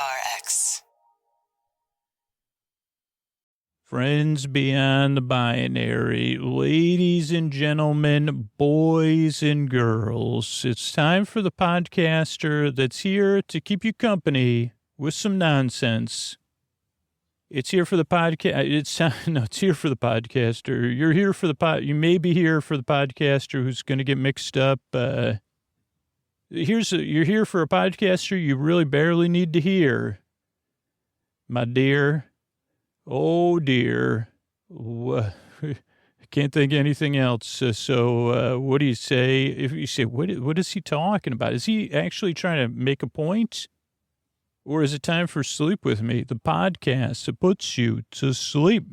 PRX. Friends beyond the binary, ladies and gentlemen, boys and girls, it's time for the podcaster that's here to keep you company with some nonsense. It's here for the podcast. It's here for the podcaster. You're here for the You may be here for the podcaster who's going to get mixed up. You're here for a podcaster you really barely need to hear, my dear. Oh, dear. I can't think of anything else. What do you say? If you say, what is he talking about? Is he actually trying to make a point? Or is it time for Sleep With Me, the podcast that puts you to sleep?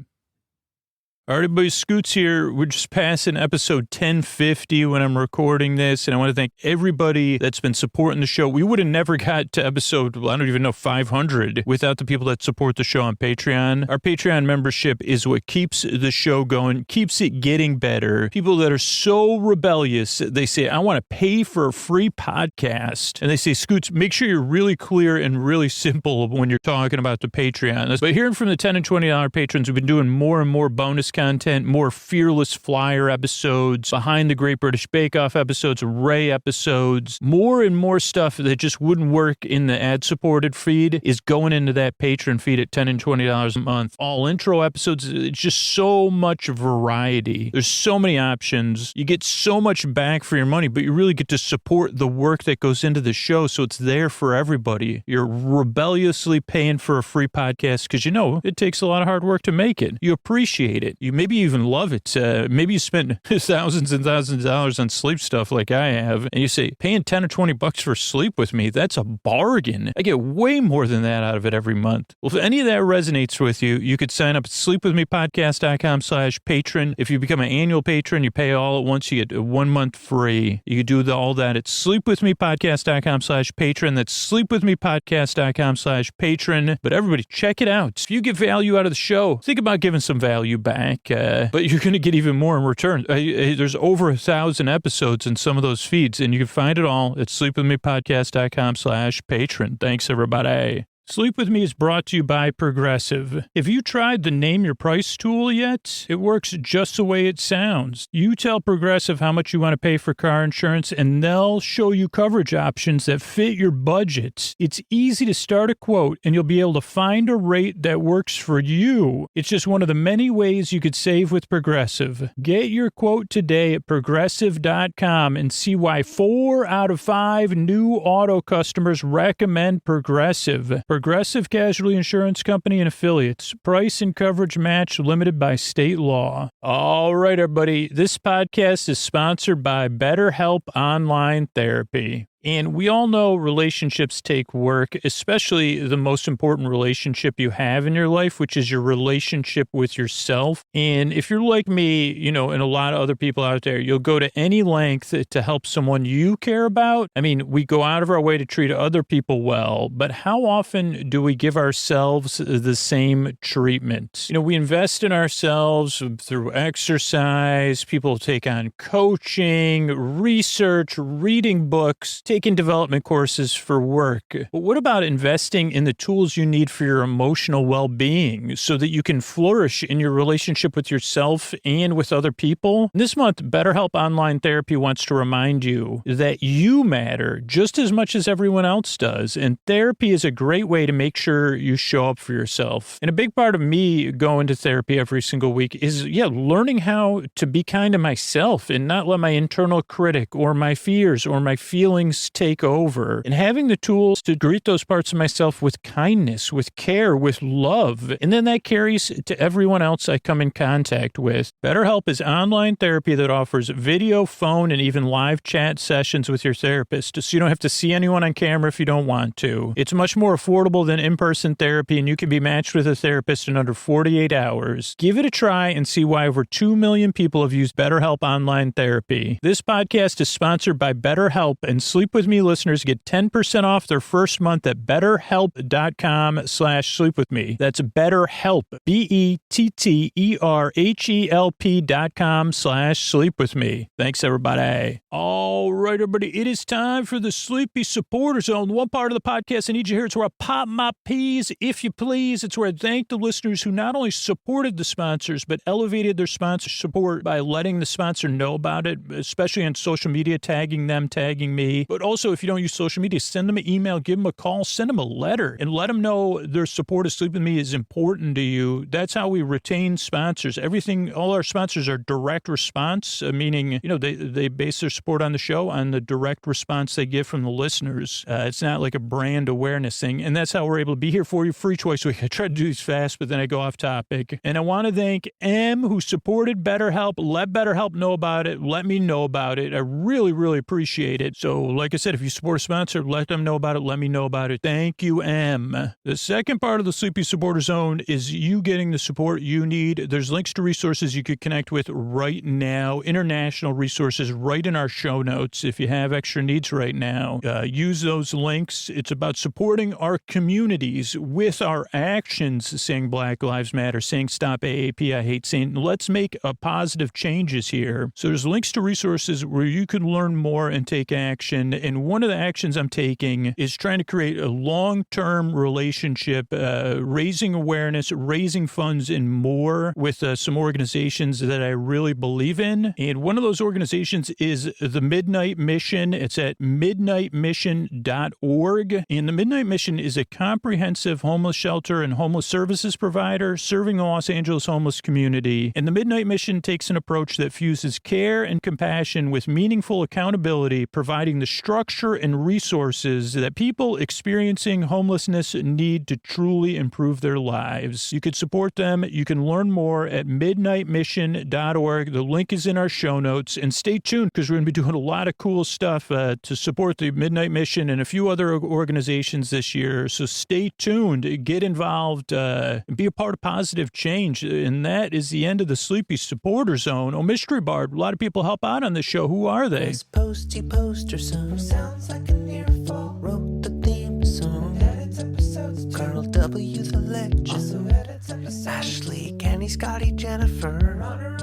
All right, everybody, Scoots here. We're just passing episode 1050 when I'm recording this, and I want to thank everybody that's been supporting the show. We would have never got to episode, I don't even know, 500 without the people that support the show on Patreon. Our Patreon membership is what keeps the show going, keeps it getting better. People that are so rebellious, they say, I want to pay for a free podcast. And they say, Scoots, make sure you're really clear and really simple when you're talking about the Patreon. But hearing from the $10 and $20 patrons, we've been doing more and more bonus content, more Fearless Flyer episodes, Behind the Great British Bake Off episodes, Ray episodes, more and more stuff that just wouldn't work in the ad-supported feed is going into that patron feed at $10 and $20 a month. All intro episodes, it's just so much variety. There's so many options. You get so much back for your money, but you really get to support the work that goes into the show, so it's there for everybody. You're rebelliously paying for a free podcast because you know it takes a lot of hard work to make it. You appreciate it. You maybe even love it. Maybe you spent thousands and thousands of dollars on sleep stuff like I have, and you say, paying 10 or 20 bucks for Sleep With Me, that's a bargain. I get way more than that out of it every month. Well, if any of that resonates with you, you could sign up at sleepwithmepodcast.com/patron. If you become an annual patron, you pay all at once, you get 1 month free. You could do all that at sleepwithmepodcast.com/patron. That's sleepwithmepodcast.com/patron. But everybody, check it out. If you get value out of the show, think about giving some value back. But you're going to get even more in return. There's over 1,000 episodes in some of those feeds, and you can find it all at sleepwithmepodcast.com/patron. Thanks, everybody. Sleep With Me is brought to you by Progressive. Have you tried the Name Your Price tool yet? It works just the way it sounds. You tell Progressive how much you want to pay for car insurance, and they'll show you coverage options that fit your budget. It's easy to start a quote, and you'll be able to find a rate that works for you. It's just one of the many ways you could save with Progressive. Get your quote today at Progressive.com and see why 4 out of 5 new auto customers recommend Progressive. Progressive Casualty Insurance Company and Affiliates. Price and coverage match limited by state law. All right, everybody. This podcast is sponsored by BetterHelp Online Therapy. And we all know relationships take work, especially the most important relationship you have in your life, which is your relationship with yourself. And if you're like me, you know, and a lot of other people out there, you'll go to any length to help someone you care about. I mean, we go out of our way to treat other people well, but how often do we give ourselves the same treatment? You know, we invest in ourselves through exercise, people take on coaching, research, reading books, taking development courses for work. But what about investing in the tools you need for your emotional well-being so that you can flourish in your relationship with yourself and with other people? This month, BetterHelp Online Therapy wants to remind you that you matter just as much as everyone else does, and therapy is a great way to make sure you show up for yourself. And a big part of me going to therapy every single week is, learning how to be kind to myself and not let my internal critic or my fears or my feelings take over, and having the tools to greet those parts of myself with kindness, with care, with love. And then that carries to everyone else I come in contact with. BetterHelp is online therapy that offers video, phone, and even live chat sessions with your therapist, so you don't have to see anyone on camera if you don't want to. It's much more affordable than in-person therapy, and you can be matched with a therapist in under 48 hours. Give it a try and see why over 2 million people have used BetterHelp Online Therapy. This podcast is sponsored by BetterHelp, and Sleep Sleep With Me listeners get 10% off their first month at betterhelp.com/sleepwithme. That's BetterHelp, BetterHelp.com/sleepwithme. Thanks, everybody. All right, everybody, it is time for the Sleepy Supporter Zone, the one part of the podcast I need you here. It's where I pop my peas, if you please. It's where I thank the listeners who not only supported the sponsors, but elevated their sponsor support by letting the sponsor know about it, especially on social media, tagging them, tagging me. But also, if you don't use social media, send them an email, give them a call, send them a letter, and let them know their support of Sleep With Me is important to you. That's how we retain sponsors. Everything, all our sponsors are direct response, meaning, they base their support on the show on the direct response they get from the listeners. It's not like a brand awareness thing. And that's how we're able to be here for you free choice week. I try to do these fast, but then I go off topic. And I want to thank M, who supported BetterHelp. Let BetterHelp know about it. Let me know about it. I really, really appreciate it. So, like I said, if you support a sponsor, let them know about it. Let me know about it. Thank you, M. The second part of the Sleepy Supporter Zone is you getting the support you need. There's links to resources you could connect with right now, international resources right in our show notes. If you have extra needs right now, use those links. It's about supporting our communities with our actions, saying Black Lives Matter, saying stop AAP, I hate saying, let's make a positive changes here. So there's links to resources where you can learn more and take action. And one of the actions I'm taking is trying to create a long-term relationship, raising awareness, raising funds, and more with some organizations that I really believe in. And one of those organizations is the Midnight Mission. It's at midnightmission.org. And the Midnight Mission is a comprehensive homeless shelter and homeless services provider serving the Los Angeles homeless community. And the Midnight Mission takes an approach that fuses care and compassion with meaningful accountability, providing the structure and resources that people experiencing homelessness need to truly improve their lives. You can support them. You can learn more at midnightmission.org. The link is in our show notes. And stay tuned because we're going to be doing a lot of cool stuff to support the Midnight Mission and a few other organizations this year. So stay tuned, get involved, and be a part of positive change. And that is the end of the Sleepy Supporter Zone. Oh, Mystery Bard, a lot of people help out on this show. Who are they? This posty poster son sounds like an earful. Wrote the theme song. Edits episodes too. Carl W. the Legend. Also edits episodes. Ashley, Kenny, Scotty, Jennifer. Runner.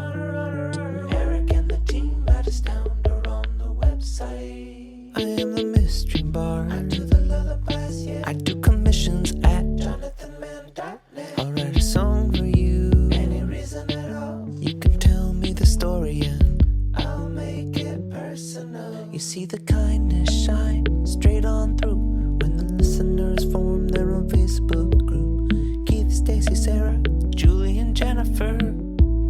Eric and the team at Astound or on the website. I am the Mystery Bard. I do the lullabies, yeah. I do commissions at jonathanmann.net. I'll write a song for you. Any reason at all. You can tell me the story and I'll make it personal. You see the kindness shine straight on through when the listeners form their own Facebook group. Keith, Stacy, Sarah, Julie, and Jennifer.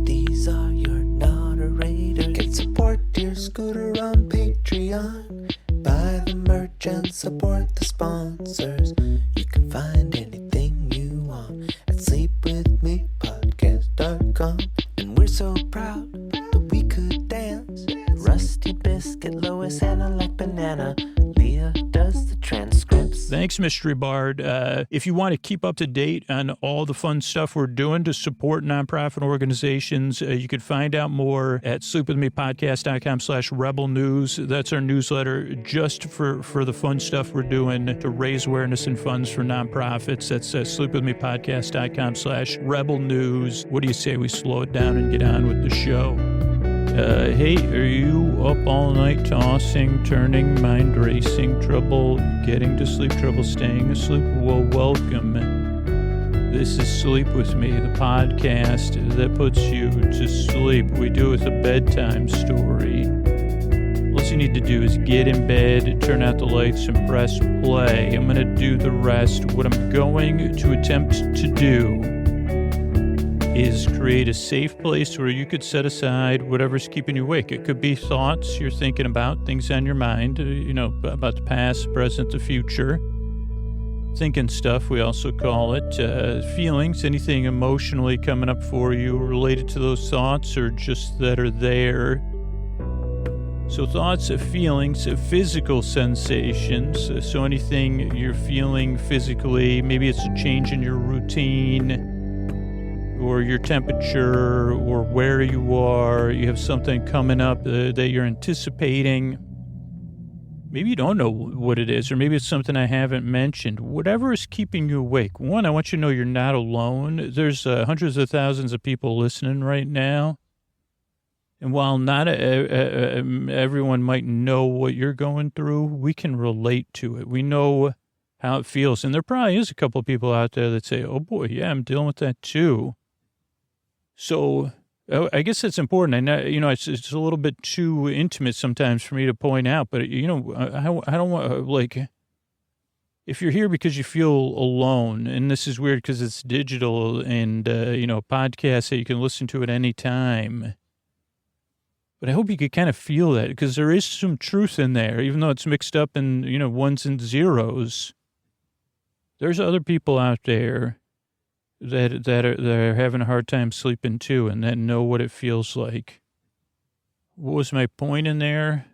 These are your moderators. Get support your scooter on Patreon. Buy the merch and support the sponsors. You can find anything you want at sleepwithmepodcast.com. And we're so proud that we could dance. Rusty Biscuit, Lois, Hannah like banana. Leah does the transcripts. Thanks, Mystery Bard. If you want to keep up to date on all the fun stuff we're doing to support nonprofit organizations, you can find out more at sleepwithmepodcast.com/rebel news. That's our newsletter just for the fun stuff we're doing to raise awareness and funds for nonprofits. That's sleepwithmepodcast.com/rebel news. What do you say we slow it down and get on with the show? Hey, are you up all night tossing, turning, mind racing, trouble getting to sleep, trouble staying asleep? Well, welcome. This is Sleep With Me, the podcast that puts you to sleep. We do it with a bedtime story. All you need to do is get in bed, turn out the lights, and press play. I'm going to do the rest. What I'm going to attempt to do is create a safe place where you could set aside whatever's keeping you awake. It could be thoughts you're thinking about, things on your mind, about the past, present, the future. Thinking stuff, we also call it. Feelings, anything emotionally coming up for you related to those thoughts or just that are there. So thoughts, feelings, physical sensations. So anything you're feeling physically, maybe it's a change in your routine, or your temperature, or where you are. You have something coming up that you're anticipating. maybe you don't know what it is, or maybe it's something I haven't mentioned. Whatever is keeping you awake. One, I want you to know you're not alone. There's hundreds of thousands of people listening right now. And while not everyone might know what you're going through, we can relate to it. We know how it feels. And there probably is a couple of people out there that say, oh boy, yeah, I'm dealing with that too. So I guess that's important. I know, it's a little bit too intimate sometimes for me to point out, but I don't want, like, if you're here because you feel alone, and this is weird because it's digital and, podcasts that you can listen to at any time. But I hope you could kind of feel that, because there is some truth in there, even though it's mixed up in, ones and zeros. There's other people out there that are having a hard time sleeping too, and that know what it feels like. What was my point in there?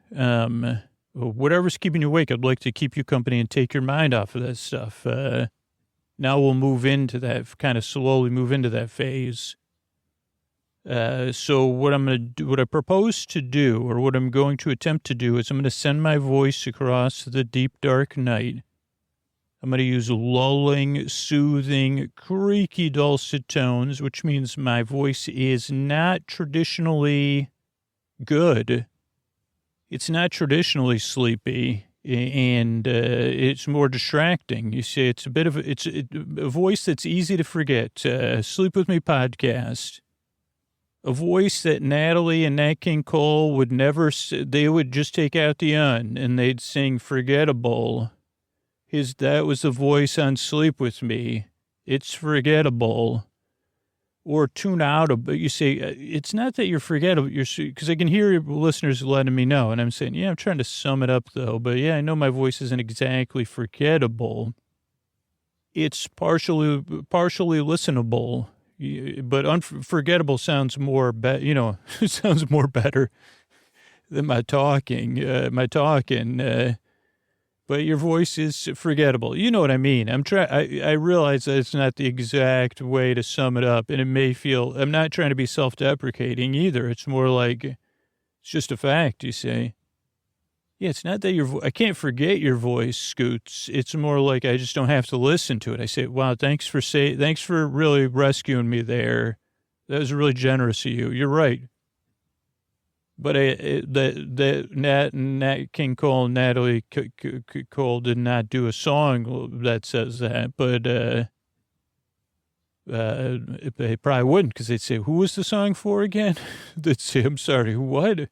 Whatever's keeping you awake, I'd like to keep you company and take your mind off of that stuff. Now we'll move into that, kind of slowly move into that phase. So what I'm going to do, what I propose to do, or what I'm going to attempt to do, is I'm going to send my voice across the deep, dark night. I'm going to use lulling, soothing, creaky, dulcet tones, which means my voice is not traditionally good. It's not traditionally sleepy, and it's more distracting. You see, it's a voice that's easy to forget. Sleep With Me podcast. A voice that Natalie and Nat King Cole would never, they would just take out the and they'd sing Forgettable. That was the voice on Sleep With Me. It's forgettable. Or tune out, but you say, it's not that you're forgettable, because I can hear your listeners letting me know, and I'm saying, yeah, I'm trying to sum it up though, but yeah, I know my voice isn't exactly forgettable. It's partially listenable. But unforgettable sounds more, it sounds more better than my talking. But your voice is forgettable. You know what I mean? I realize that it's not the exact way to sum it up, and it may feel, I'm not trying to be self-deprecating either. It's more like, it's just a fact, you say. Yeah, it's not that I can't forget your voice, Scoots. It's more like I just don't have to listen to it. I say, wow, thanks for really rescuing me there. That was really generous of you. You're right. But Nat King Cole and Natalie Cole did not do a song that says that, but they probably wouldn't, because they'd say, who was the song for again? They'd say, I'm sorry, what?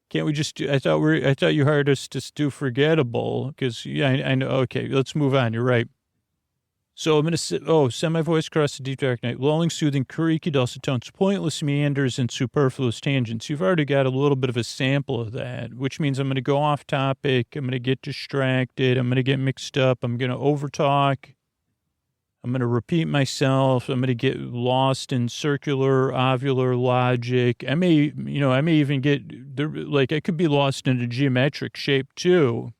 Can't we just do, I thought you hired us to do Forgettable, because, yeah, I know. Okay, let's move on. You're right. So I'm going to send my voice across the deep dark night, lulling, soothing, creaky, dulcet tones, pointless meanders, and superfluous tangents. You've already got a little bit of a sample of that, which means I'm going to go off topic. I'm going to get distracted. I'm going to get mixed up. I'm going to overtalk. I'm going to repeat myself. I'm going to get lost in circular, ovular logic. I may even I could be lost in a geometric shape too.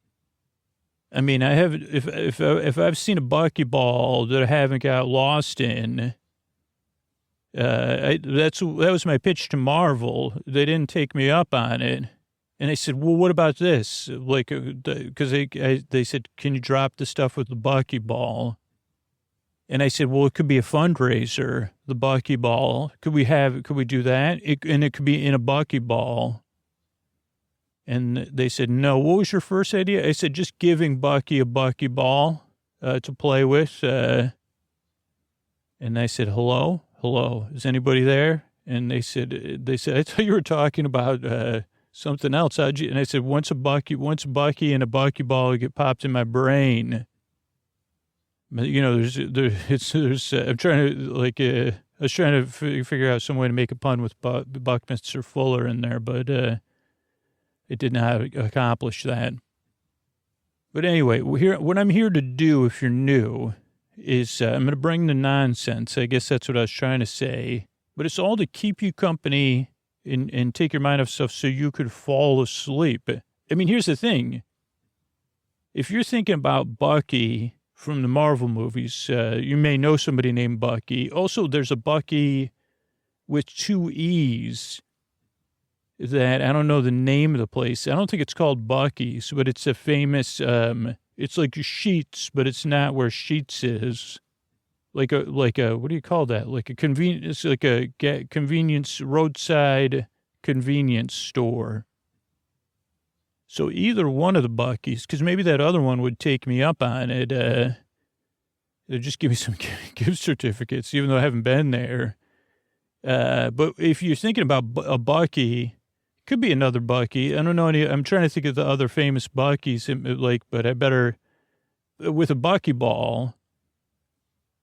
I mean, if I've seen a buckyball that I haven't got lost in, that was my pitch to Marvel. They didn't take me up on it. And I said, well, what about this? Like, because they said, can you drop the stuff with the buckyball? And I said, well, it could be a fundraiser, the buckyball. Could we do that? And it could be in a buckyball. And they said, no. What was your first idea? I said, just giving Bucky a buckyball to play with. And I said, hello? Is anybody there? And they said, I thought you were talking about something else. And I said, once Bucky and a buckyball get popped in my brain. There's I'm trying to I was trying to figure out some way to make a pun with Buckminster Fuller in there, but it did not accomplish that. But anyway, what I'm here to do, if you're new, is I'm going to bring the nonsense. I guess that's what I was trying to say. But it's all to keep you company and take your mind off stuff so you could fall asleep. I mean, here's the thing. If you're thinking about Bucky from the Marvel movies, you may know somebody named Bucky. Also, there's a Bucky with 2 E's. that I don't know the name of the place. I don't think it's called Bucky's, but it's a famous, it's like Sheets, but it's not where Sheets is. Like a, what do you call that? Like a convenience, like a convenience, roadside convenience store. So either one of the Bucky's, because maybe that other one would take me up on it. They'd just give me some gift certificates, even though I haven't been there. But if you're thinking about a Bucky, could be another Bucky. I don't know any. I'm trying to think of the other famous Bucky's, but I better with a Bucky ball.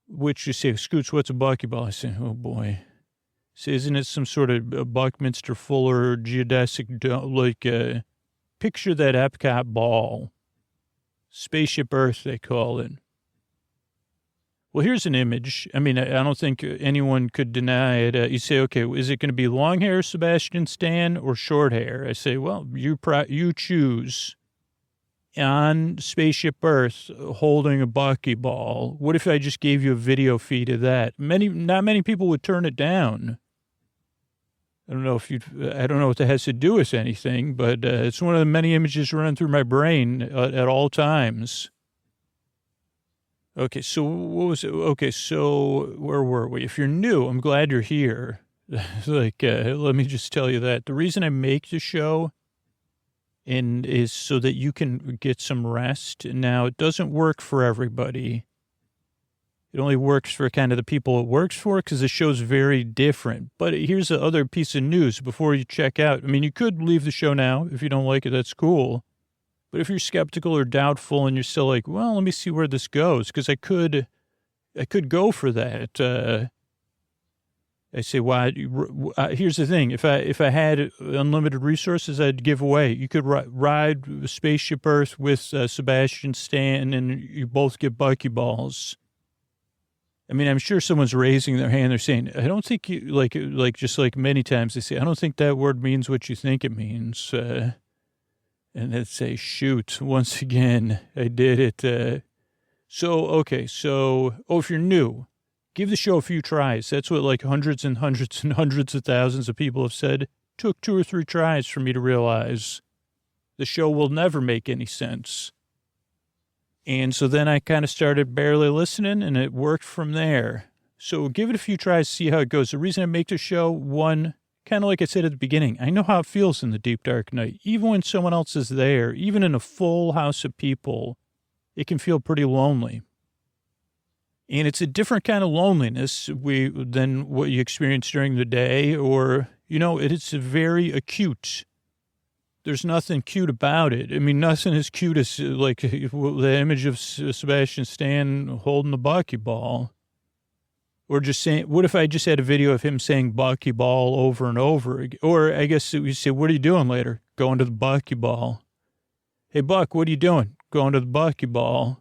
Which you say, Scoots, what's a Bucky ball? I say, oh boy. So isn't it some sort of Buckminster Fuller geodesic, picture that Epcot ball. Spaceship Earth, they call it. Well, here's an image. I mean, I don't think anyone could deny it. You say, okay, is it going to be long hair Sebastian Stan or short hair? I say, well, you choose. On Spaceship Earth, holding a Bucky ball. What if I just gave you a video feed of that? Not many people would turn it down. I don't know what that has to do with anything, but it's one of the many images running through my brain at all times. Okay, so what was it? Okay, so where were we? If you're new, I'm glad you're here. Let me just tell you that the reason I make the show is so that you can get some rest. Now, it doesn't work for everybody. It only works for kind of the people it works for because the show's very different. But here's the other piece of news before you check out. I mean, you could leave the show now if you don't like it. That's cool. But if you're skeptical or doubtful and you're still like, well, let me see where this goes, because I could go for that. I say, why? Here's the thing: if I had unlimited resources, I'd give away. You could ride Spaceship Earth with Sebastian Stan, and you both get Bucky balls. I mean, I'm sure someone's raising their hand. They're saying, I don't think you like just like many times they say, I don't think that word means what you think it means. And they'd say, shoot, once again, I did it. If you're new, give the show a few tries. That's what like hundreds and hundreds and hundreds of thousands of people have said. Took 2 or 3 tries for me to realize the show will never make any sense. And so then I kind of started barely listening, and it worked from there. So give it a few tries, see how it goes. The reason I make the show, one, kind of like I said at the beginning, I know how it feels in the deep, dark night. Even when someone else is there, even in a full house of people, it can feel pretty lonely. And it's a different kind of loneliness than what you experience during the day, or, it's very acute. There's nothing cute about it. I mean, nothing as cute as, like, the image of Sebastian Stan holding the Bucky ball. Or just saying, what if I just had a video of him saying Bucky ball over and over? Or I guess we say, what are you doing later? Going to the Bucky ball. Hey, Buck, what are you doing? Going to the Bucky ball.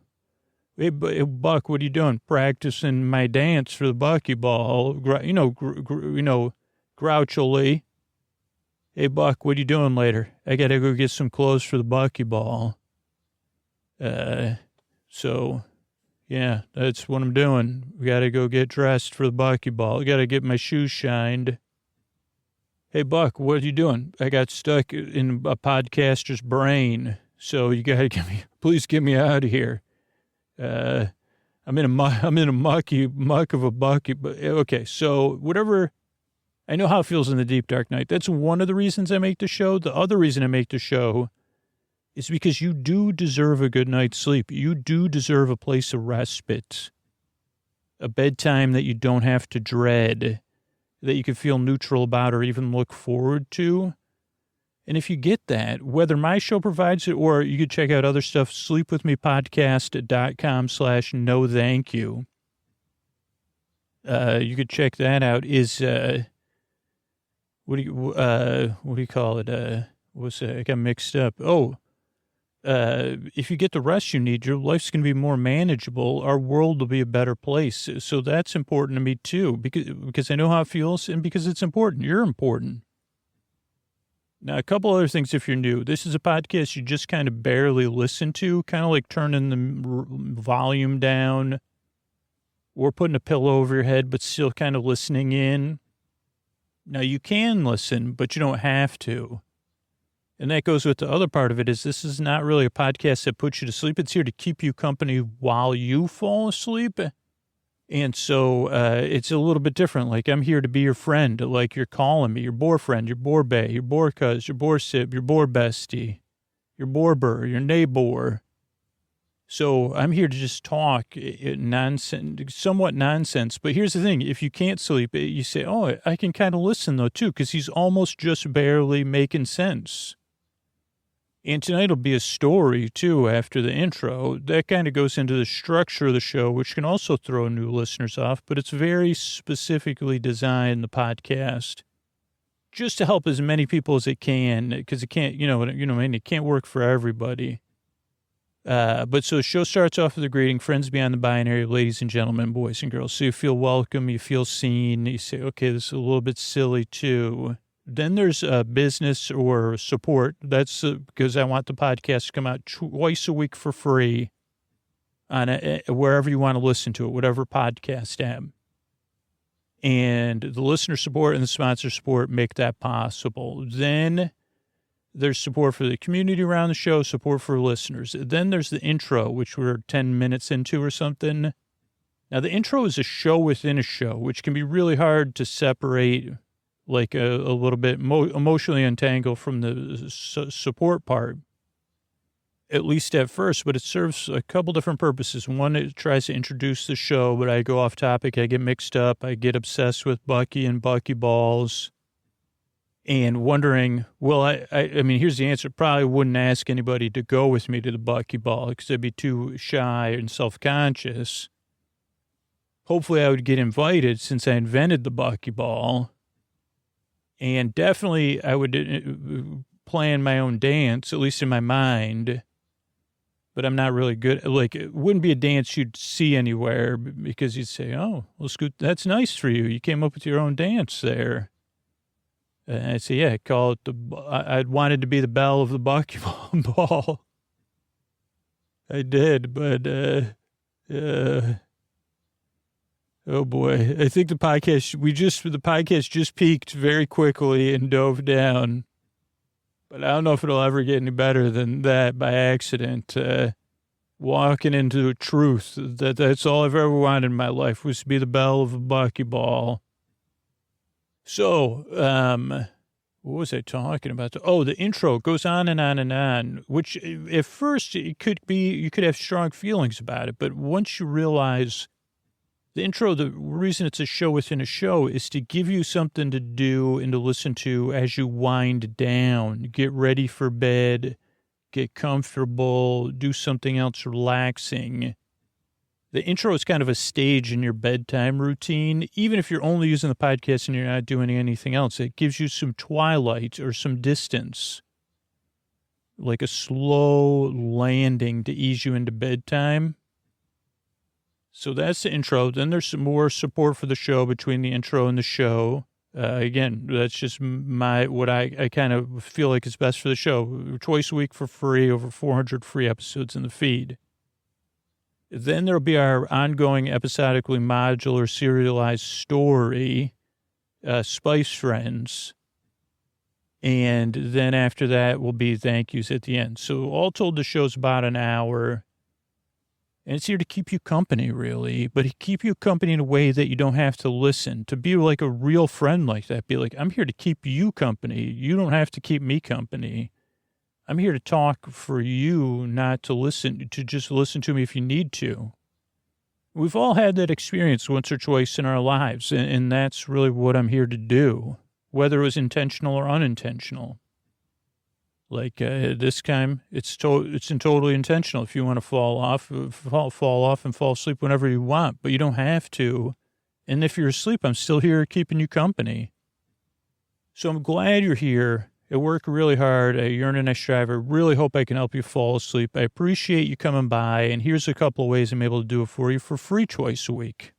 Hey, Buck, what are you doing? Practicing my dance for the Bucky ball. Grouchily. Hey, Buck, what are you doing later? I got to go get some clothes for the Bucky ball. Yeah, that's what I'm doing. We got to go get dressed for the Bucky ball. I got to get my shoes shined. Hey, Buck, what are you doing? I got stuck in a podcaster's brain. So you got to please get me out of here. I'm in a muck of a Bucky. But okay, so whatever. I know how it feels in the deep, dark night. That's one of the reasons I make the show. The other reason I make the show is because you do deserve a good night's sleep. You do deserve a place of respite, a bedtime that you don't have to dread, that you can feel neutral about or even look forward to. And if you get that, whether my show provides it or you could check out other stuff, sleepwithmepodcast.com/no thank you. You could check that out. What do you call it? I got mixed up. If you get the rest you need, your life's going to be more manageable. Our world will be a better place. So that's important to me too, because I know how it feels and because it's important. You're important. Now, a couple other things if you're new. This is a podcast you just kind of barely listen to, kind of like turning the volume down or putting a pillow over your head, but still kind of listening in. Now, you can listen, but you don't have to. And that goes with the other part of it is this is not really a podcast that puts you to sleep. It's here to keep you company while you fall asleep. And so it's a little bit different. Like, I'm here to be your friend. Like, you're calling me, your boyfriend, your borbay, your borcuz, your borsip, your borbestie, your borber, your neighbor. So I'm here to just talk nonsense, somewhat nonsense. But here's the thing. If you can't sleep, you say, oh, I can kind of listen, though, too, because he's almost just barely making sense. And tonight will be a story, too, after the intro. That kind of goes into the structure of the show, which can also throw new listeners off, but it's very specifically designed, the podcast, just to help as many people as it can, because it can't, it can't work for everybody. But so the show starts off with a greeting, friends beyond the binary, ladies and gentlemen, boys and girls. So you feel welcome, you feel seen, you say, okay, this is a little bit silly, too. Then there's business or support. That's because I want the podcast to come out twice a week for free on wherever you want to listen to it, whatever podcast app. And the listener support and the sponsor support make that possible. Then there's support for the community around the show, support for listeners. Then there's the intro, which we're 10 minutes into or something. Now, the intro is a show within a show, which can be really hard to separate, like a little bit emotionally untangled from the support part, at least at first, but it serves a couple different purposes. One, it tries to introduce the show, but I go off topic. I get mixed up. I get obsessed with Bucky and Bucky balls and wondering, well, I mean, here's the answer. Probably wouldn't ask anybody to go with me to the Bucky ball because I'd be too shy and self-conscious. Hopefully I would get invited since I invented the Bucky ball. And definitely I would plan my own dance, at least in my mind. But I'm not really good. Like, it wouldn't be a dance you'd see anywhere because you'd say, oh, well, Scoot, that's nice for you. You came up with your own dance there. And I'd say, yeah, call it I'd wanted to be the belle of the Bucky ball. I did, but, oh boy, I think the podcast just peaked very quickly and dove down. But I don't know if it'll ever get any better than that by accident. Walking into the truth that's all I've ever wanted in my life was to be the belle of a Bucky ball. So, what was I talking about? Oh, the intro goes on and on and on, which at first it could be, you could have strong feelings about it. But once you realize the intro, the reason it's a show within a show is to give you something to do and to listen to as you wind down, get ready for bed, get comfortable, do something else relaxing. The intro is kind of a stage in your bedtime routine. Even if you're only using the podcast and you're not doing anything else, it gives you some twilight or some distance, like a slow landing to ease you into bedtime. So that's the intro. Then there's some more support for the show between the intro and the show. Again, that's just what I kind of feel like is best for the show. Twice a week for free, over 400 free episodes in the feed. Then there'll be our ongoing episodically modular serialized story, Spice Friends. And then after that will be thank yous at the end. So all told, the show's about an hour. And it's here to keep you company, really, but keep you company in a way that you don't have to listen. To be like a real friend like that, be like, I'm here to keep you company. You don't have to keep me company. I'm here to talk for you, not to listen, to just listen to me if you need to. We've all had that experience once or twice in our lives, and that's really what I'm here to do, whether it was intentional or unintentional. Like this time, it's totally intentional. If you want to fall off and fall asleep whenever you want, but you don't have to. And if you're asleep, I'm still here keeping you company. So I'm glad you're here. I work really hard. I yearn and I strive. I really hope I can help you fall asleep. I appreciate you coming by. And here's a couple of ways I'm able to do it for you for free twice a week.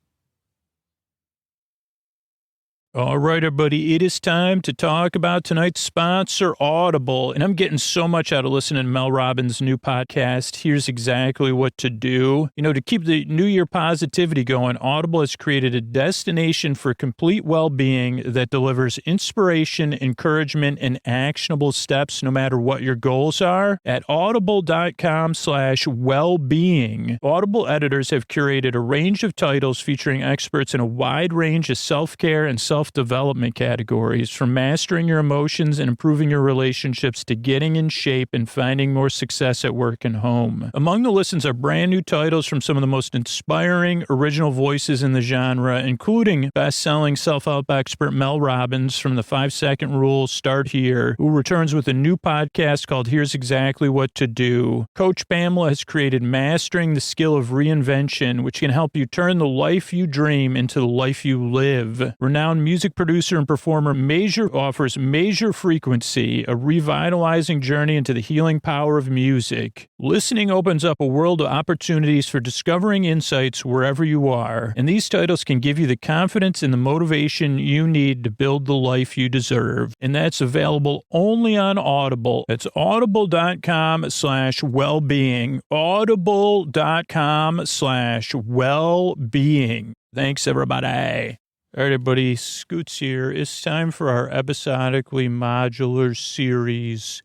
All right, everybody, it is time to talk about tonight's sponsor, Audible. And I'm getting so much out of listening to Mel Robbins' new podcast, Here's Exactly What to Do. You know, to keep the New Year positivity going, Audible has created a destination for complete well-being that delivers inspiration, encouragement, and actionable steps no matter what your goals are. At audible.com/wellbeing, Audible editors have curated a range of titles featuring experts in a wide range of self-care and self-development categories, from mastering your emotions and improving your relationships to getting in shape and finding more success at work and home. Among the listens are brand new titles from some of the most inspiring original voices in the genre, including best-selling self-help expert Mel Robbins from the 5-Second Rule, Start Here, who returns with a new podcast called Here's Exactly What to Do. Coach Pamela has created Mastering the Skill of Reinvention, which can help you turn the life you dream into the life you live. Renowned music producer and performer Measure offers Measure Frequency, a revitalizing journey into the healing power of music. Listening opens up a world of opportunities for discovering insights wherever you are, and these titles can give you the confidence and the motivation you need to build the life you deserve. And that's available only on Audible. That's audible.com/wellbeing. Audible.com/wellbeing. Thanks, everybody. All right, everybody, Scoots here. It's time for our episodically modular series,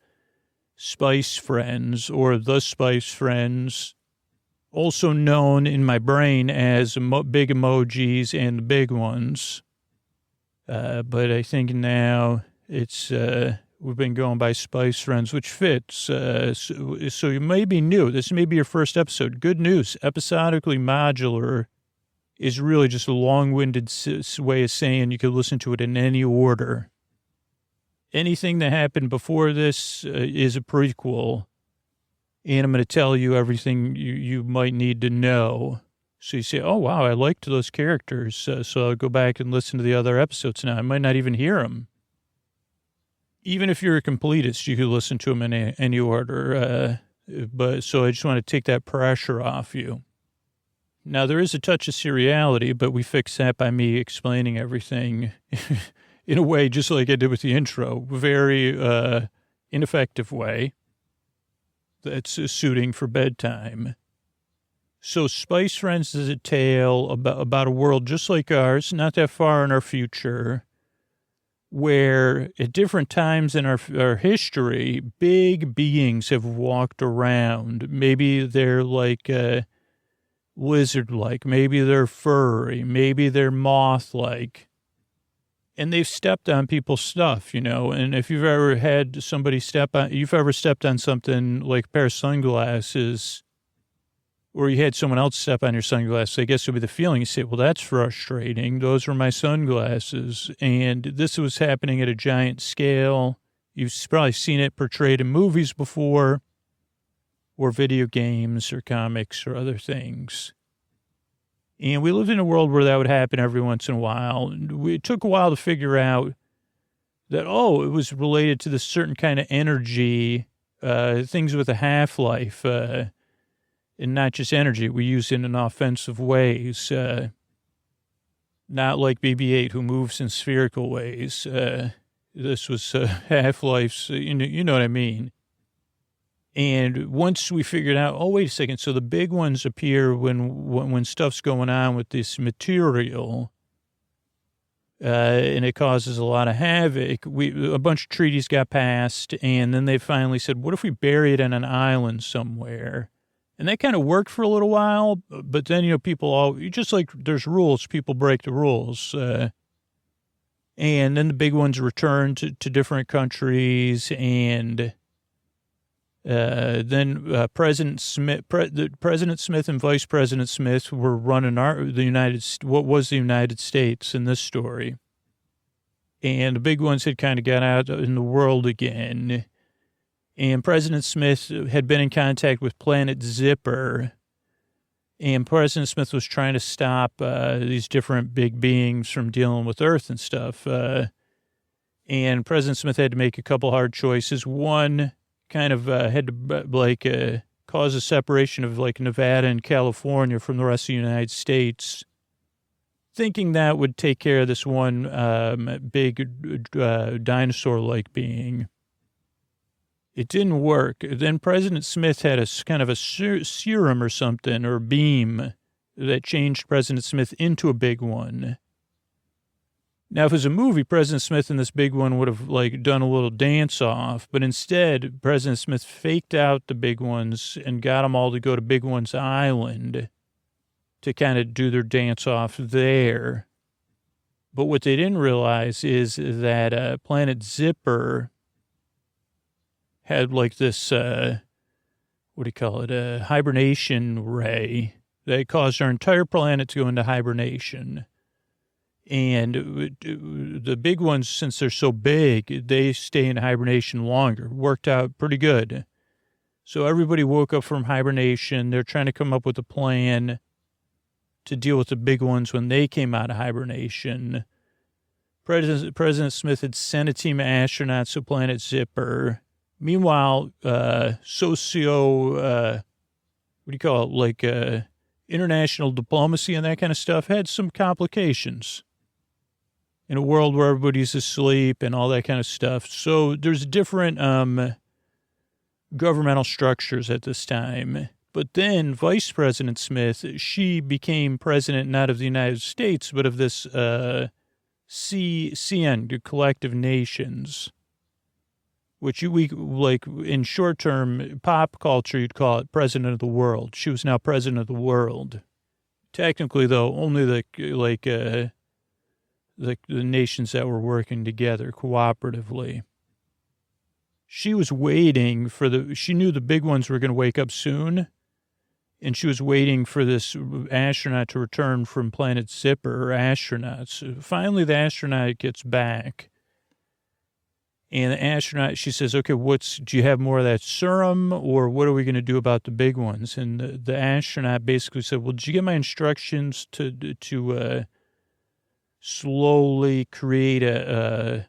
Spice Friends, or The Spice Friends, also known in my brain as big emojis and the big ones. But I think now it's, we've been going by Spice Friends, which fits. So you may be new. This may be your first episode. Good news, episodically modular is really just a long-winded way of saying you could listen to it in any order. Anything that happened before this is a prequel, and I'm going to tell you everything you might need to know. So you say, oh, wow, I liked those characters, so I'll go back and listen to the other episodes now. I might not even hear them. Even if you're a completist, you could listen to them in any order. So I just want to take that pressure off you. Now, there is a touch of seriality, but we fix that by me explaining everything in a way just like I did with the intro, very ineffective way that's suiting for bedtime. So Spice Friends is a tale about a world just like ours, not that far in our future, where at different times in our history, big beings have walked around. Maybe they're like lizard-like, maybe they're furry, maybe they're moth-like, and they've stepped on people's stuff, you know. And if you've ever had somebody you've ever stepped on something like a pair of sunglasses, or you had someone else step on your sunglasses, I guess it would be the feeling. You say, well, that's frustrating. Those were my sunglasses. And this was happening at a giant scale. You've probably seen it portrayed in movies before, or video games or comics or other things. And we lived in a world where that would happen every once in a while. It took a while to figure out that, it was related to this certain kind of energy, things with a half-life, and not just energy. We use it in offensive ways, not like BB-8 who moves in spherical ways. This was half-lives, you know what I mean. And once we figured out, wait a second, so the big ones appear when stuff's going on with this material, and it causes a lot of havoc. A bunch of treaties got passed, and then they finally said, what if we bury it in an island somewhere? And that kind of worked for a little while, but then, you know, just like there's rules, people break the rules. And then the big ones returned to different countries, and then President Smith and Vice President Smith were running what was the United States in this story. And the big ones had kind of got out in the world again. And President Smith had been in contact with Planet Zipper. And President Smith was trying to stop these different big beings from dealing with Earth and stuff. And President Smith had to make a couple hard choices. One kind of had to cause a separation of like Nevada and California from the rest of the United States thinking that would take care of this one big dinosaur-like being. It didn't work. Then President Smith had a kind of a serum or something, or beam, that changed President Smith into a big one. Now, if it was a movie, President Smith and this big one would have, like, done a little dance-off. But instead, President Smith faked out the big ones and got them all to go to Big One's Island to kind of do their dance-off there. But what they didn't realize is that Planet Zipper had, like, this, a hibernation ray that caused our entire planet to go into hibernation. And the big ones, since they're so big, they stay in hibernation longer. Worked out pretty good. So everybody woke up from hibernation. They're trying to come up with a plan to deal with the big ones when they came out of hibernation. President Smith had sent a team of astronauts to Planet Zipper. Meanwhile, international diplomacy and that kind of stuff had some complications in a world where everybody's asleep and all that kind of stuff. So there's different governmental structures at this time. But then Vice President Smith, she became president not of the United States, but of this CN, the Collective Nations, which we, like, in short-term pop culture, you'd call it president of the world. She was now president of the world. Technically, though, only the nations that were working together cooperatively. She was waiting for she knew the big ones were going to wake up soon, and she was waiting for this astronaut to return from Planet Zipper, or astronauts. Finally, the astronaut gets back, and the astronaut, she says, okay, do you have more of that serum, or what are we going to do about the big ones? And the astronaut basically said, well, did you get my instructions to slowly create a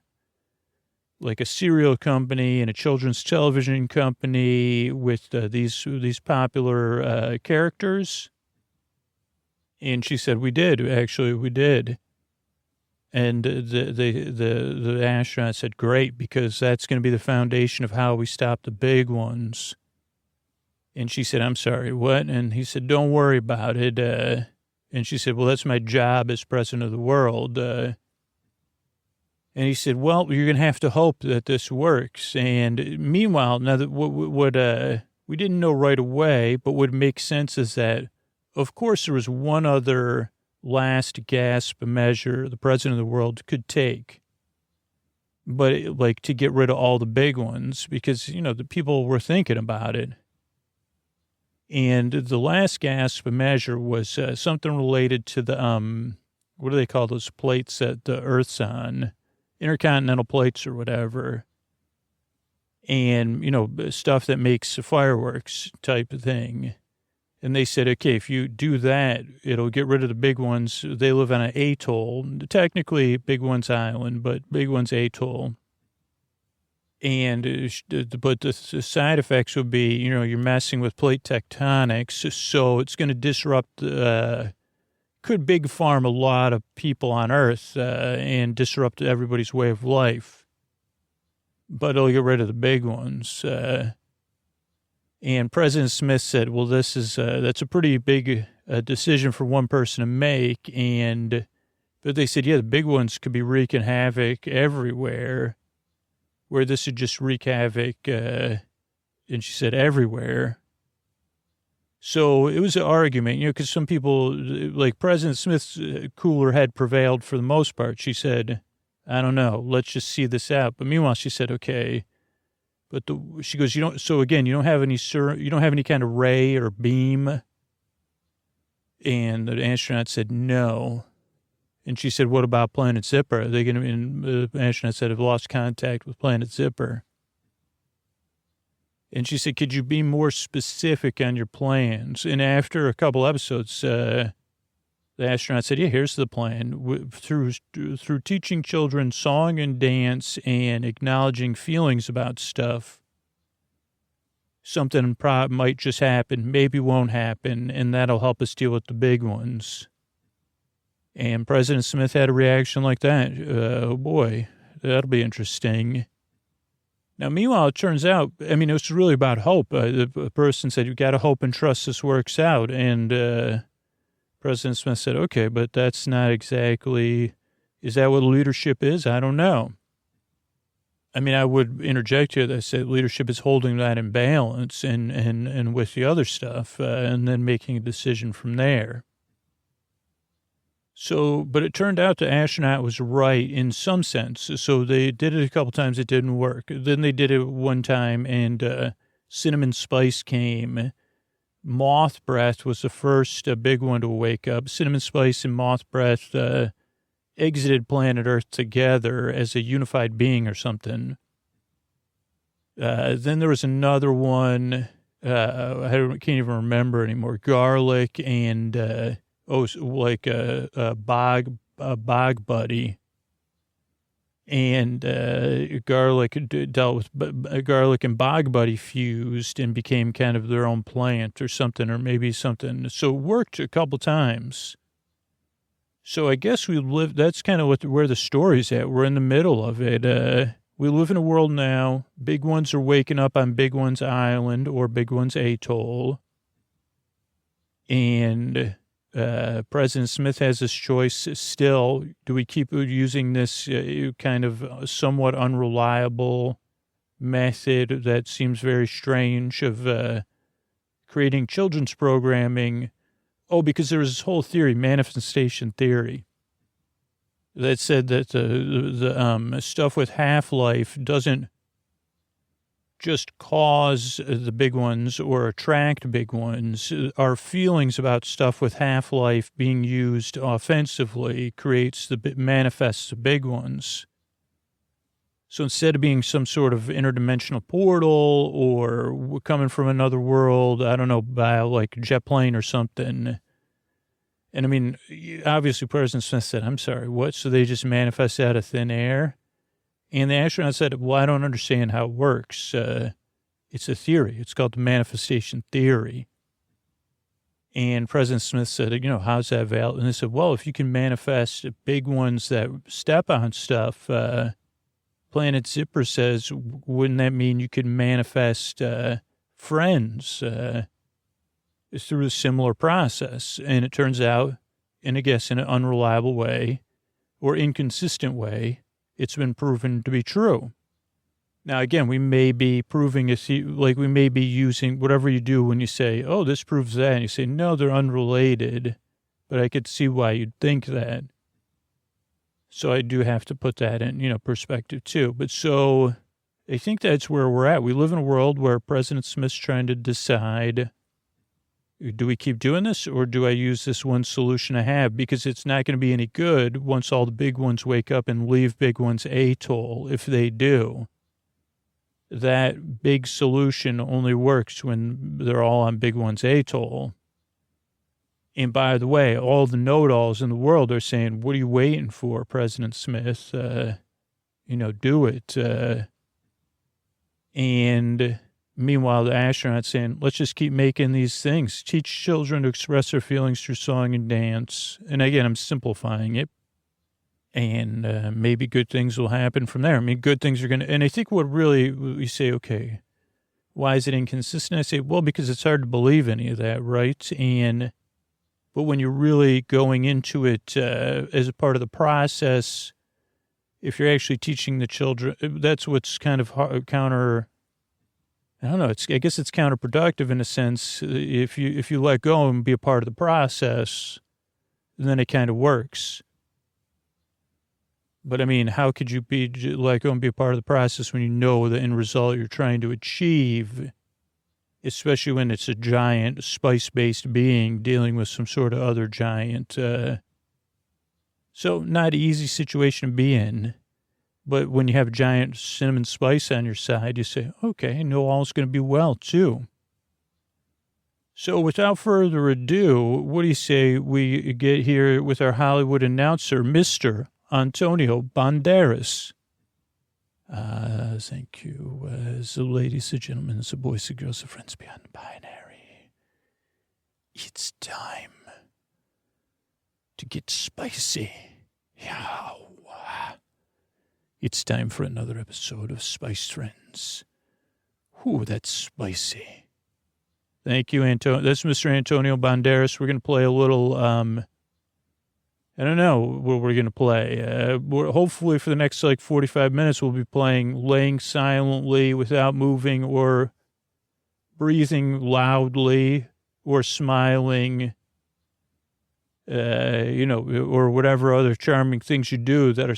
cereal company and a children's television company with these popular characters? And she said, we did. And the astronaut said, great, because that's going to be the foundation of how we stop the big ones. And she said, I'm sorry, what? And he said, don't worry about it. And she said, well, that's my job as president of the world. And he said, well, you're going to have to hope that this works. And meanwhile, now that what we didn't know right away, but what makes sense is that, of course, there was one other last gasp measure the president of the world could take. But to get rid of all the big ones, because, the people were thinking about it. And the last gasp measure was something related to the, what do they call those plates that the Earth's on? Intercontinental plates or whatever. And, stuff that makes fireworks type of thing. And they said, okay, if you do that, it'll get rid of the big ones. They live on an atoll. Technically, Big One's Island, but Big One's atoll. And, but the side effects would be, you're messing with plate tectonics, so it's going to disrupt, could big farm a lot of people on Earth and disrupt everybody's way of life. But it'll get rid of the big ones. And President Smith said, well, that's a pretty big decision for one person to make. But they said, yeah, the big ones could be wreaking havoc everywhere, where this would just wreak havoc, and she said everywhere. So it was an argument, because some people, like President Smith's cooler head prevailed for the most part. She said, I don't know, let's just see this out. But meanwhile, she said, okay. But she goes, you don't have any kind of ray or beam. And the astronaut said, no. And she said, what about Planet Zipper? Are they going to, and the astronaut said, I've lost contact with Planet Zipper. And she said, could you be more specific on your plans? And after a couple episodes, the astronaut said, yeah, here's the plan. Through teaching children song and dance and acknowledging feelings about stuff, something might just happen, maybe won't happen, and that'll help us deal with the big ones. And President Smith had a reaction like that. Oh, boy, that'll be interesting. Now, meanwhile, it turns out, I mean, it was really about hope. The person said, you got to hope and trust this works out. And President Smith said, okay, but that's not exactly, is that what leadership is? I don't know. I mean, I would interject here that I said leadership is holding that in balance and with the other stuff and then making a decision from there. So, but it turned out the astronaut was right in some sense. So they did it a couple times. It didn't work. Then they did it one time and cinnamon spice came. Moth breath was the first big one to wake up. Cinnamon spice and moth breath exited planet Earth together as a unified being or something. Then there was another one. Can't even remember anymore. Garlic and like a bog buddy, and garlic dealt with garlic and bog buddy fused and became kind of their own plant or something, or maybe something. So it worked a couple times. So I guess we live. That's kind of where the story's at. We're in the middle of it. We live in a world now. Big ones are waking up on Big One's Island or Big One's Atoll, and President Smith has this choice still. Do we keep using this kind of somewhat unreliable method that seems very strange of creating children's programming? Oh, because there was this whole theory, manifestation theory, that said that the stuff with half-life doesn't just cause the big ones or attract big ones. Our feelings about stuff with half-life being used offensively manifests the big ones. So instead of being some sort of interdimensional portal or coming from another world, I don't know, by like a jet plane or something. And I mean, obviously President Smith said, I'm sorry, what? So they just manifest out of thin air? And the astronaut said, well, I don't understand how it works. It's a theory. It's called the manifestation theory. And President Smith said, how's that valid? And they said, well, if you can manifest big ones that step on stuff, Planet Zipper says, wouldn't that mean you could manifest friends through a similar process? And it turns out, and I guess in an unreliable way or inconsistent way, it's been proven to be true. Now, again, we may be proving we may be using whatever you do when you say, oh, this proves that. And you say, no, they're unrelated, but I could see why you'd think that. So I do have to put that in, perspective too. But so I think that's where we're at. We live in a world where President Smith's trying to decide, do we keep doing this or do I use this one solution I have? Because it's not going to be any good once all the big ones wake up and leave Big One's Atoll. If they do, that big solution only works when they're all on Big One's Atoll. And by the way, all the know-it-alls in the world are saying, what are you waiting for, President Smith? Do it. And meanwhile, the astronaut's saying, let's just keep making these things. Teach children to express their feelings through song and dance. And again, I'm simplifying it. And maybe good things will happen from there. I mean, good things are going to, and I think what really, we say, okay, why is it inconsistent? I say, well, because it's hard to believe any of that, right? But when you're really going into it as a part of the process, if you're actually teaching the children, that's what's kind of I don't know. I guess it's counterproductive in a sense. If you let go and be a part of the process, then it kind of works. But I mean, how could you let go and be a part of the process when you know the end result you're trying to achieve, especially when it's a giant spice-based being dealing with some sort of other giant? So not an easy situation to be in. But when you have giant cinnamon spice on your side, you say, okay, I know all's going to be well, too. So without further ado, what do you say we get here with our Hollywood announcer, Mr. Antonio Banderas? Thank you. So ladies and gentlemen, so boys and girls, and friends beyond the binary, it's time to get spicy. Yeah. It's time for another episode of Spice Trends. Ooh, that's spicy. Thank you, Antonio. That's Mr. Antonio Banderas. We're going to play a little, I don't know what we're going to play. Hopefully for the next 45 minutes, we'll be playing Laying Silently Without Moving or Breathing Loudly or Smiling, or whatever other charming things you do that are,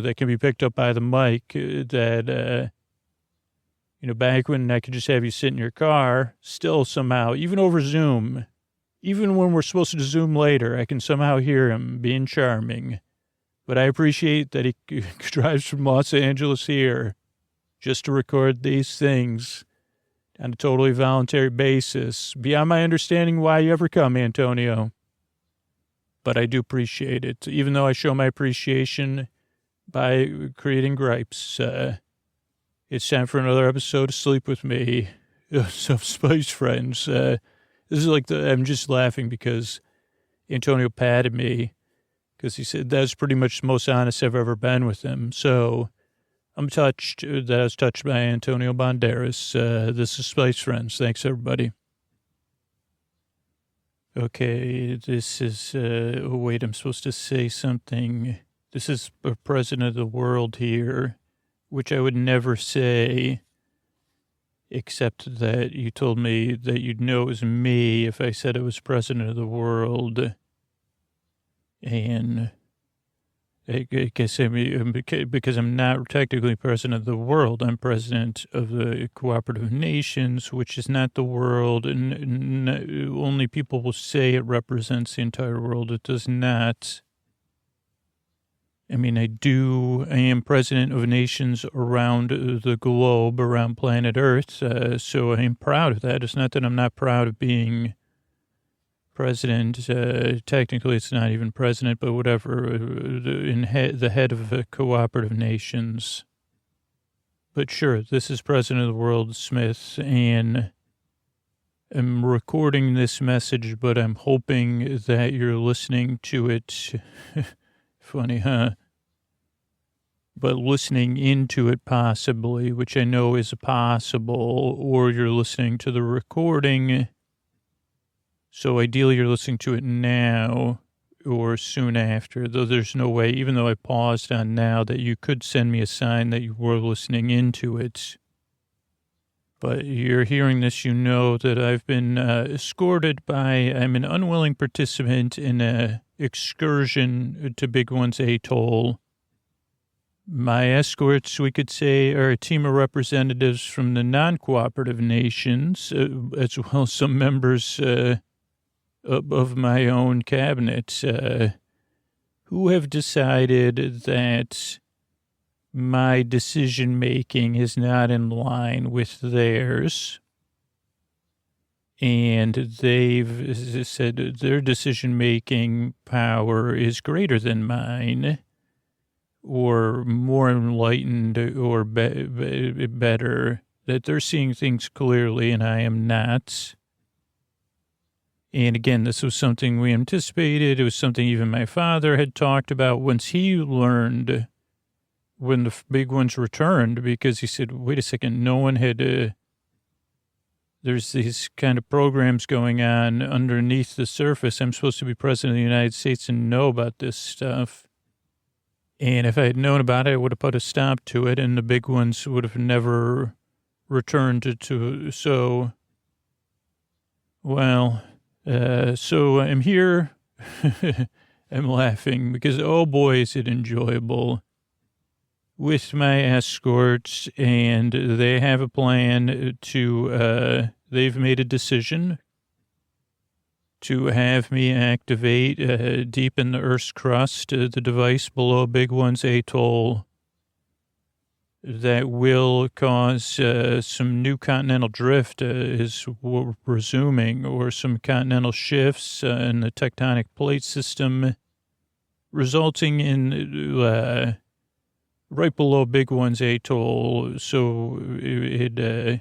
that can be picked up by the mic that, back when I could just have you sit in your car, still somehow, even over Zoom, even when we're supposed to Zoom later, I can somehow hear him being charming. But I appreciate that he drives from Los Angeles here just to record these things on a totally voluntary basis. Beyond my understanding why you ever come, Antonio. But I do appreciate it, even though I show my appreciation by creating gripes. It's time for another episode of Sleep With Me, some Spice Friends. This is I'm just laughing because Antonio patted me because he said that's pretty much the most honest I've ever been with him. So I'm touched that I was touched by Antonio Banderas. This is Spice Friends. Thanks, everybody. Okay, this is, wait, I'm supposed to say something. This is a president of the world here, which I would never say, except that you told me that you'd know it was me if I said I was president of the world. And I guess because I'm not technically president of the world, I'm president of the Cooperative Nations, which is not the world, and only people will say it represents the entire world. It does not. I mean, I am president of nations around the globe, around planet Earth, so I'm proud of that. It's not that I'm not proud of being president. Technically, it's not even president, but whatever, the head of the Cooperative Nations. But sure, this is President of the World, Smith, and I'm recording this message, but I'm hoping that you're listening to it. Funny, huh? But listening into it possibly, which I know is possible, or you're listening to the recording. So ideally you're listening to it now or soon after, though there's no way, even though I paused on now, that you could send me a sign that you were listening into it. But you're hearing this, you know that I've been escorted I'm an unwilling participant in an excursion to Big One's Atoll. My escorts, we could say, are a team of representatives from the non-cooperative nations, as well as some members of my own cabinet, who have decided that my decision-making is not in line with theirs. And they've said their decision-making power is greater than mine, or more enlightened, or better, that they're seeing things clearly and I am not. And again, this was something we anticipated. It was something even my father had talked about once he learned when the big ones returned, because he said, wait a second, no one had, there's these kind of programs going on underneath the surface. I'm supposed to be president of the United States and know about this stuff. And if I had known about it, I would have put a stop to it, and the big ones would have never returned so I'm here. I'm laughing because, oh boy, is it enjoyable with my escorts, and they have a plan to, they've made a decision to have me activate deep in the Earth's crust the device below Big One's Atoll that will cause some new continental drift is what we're presuming, or some continental shifts in the tectonic plate system, resulting in right below Big One's Atoll. So it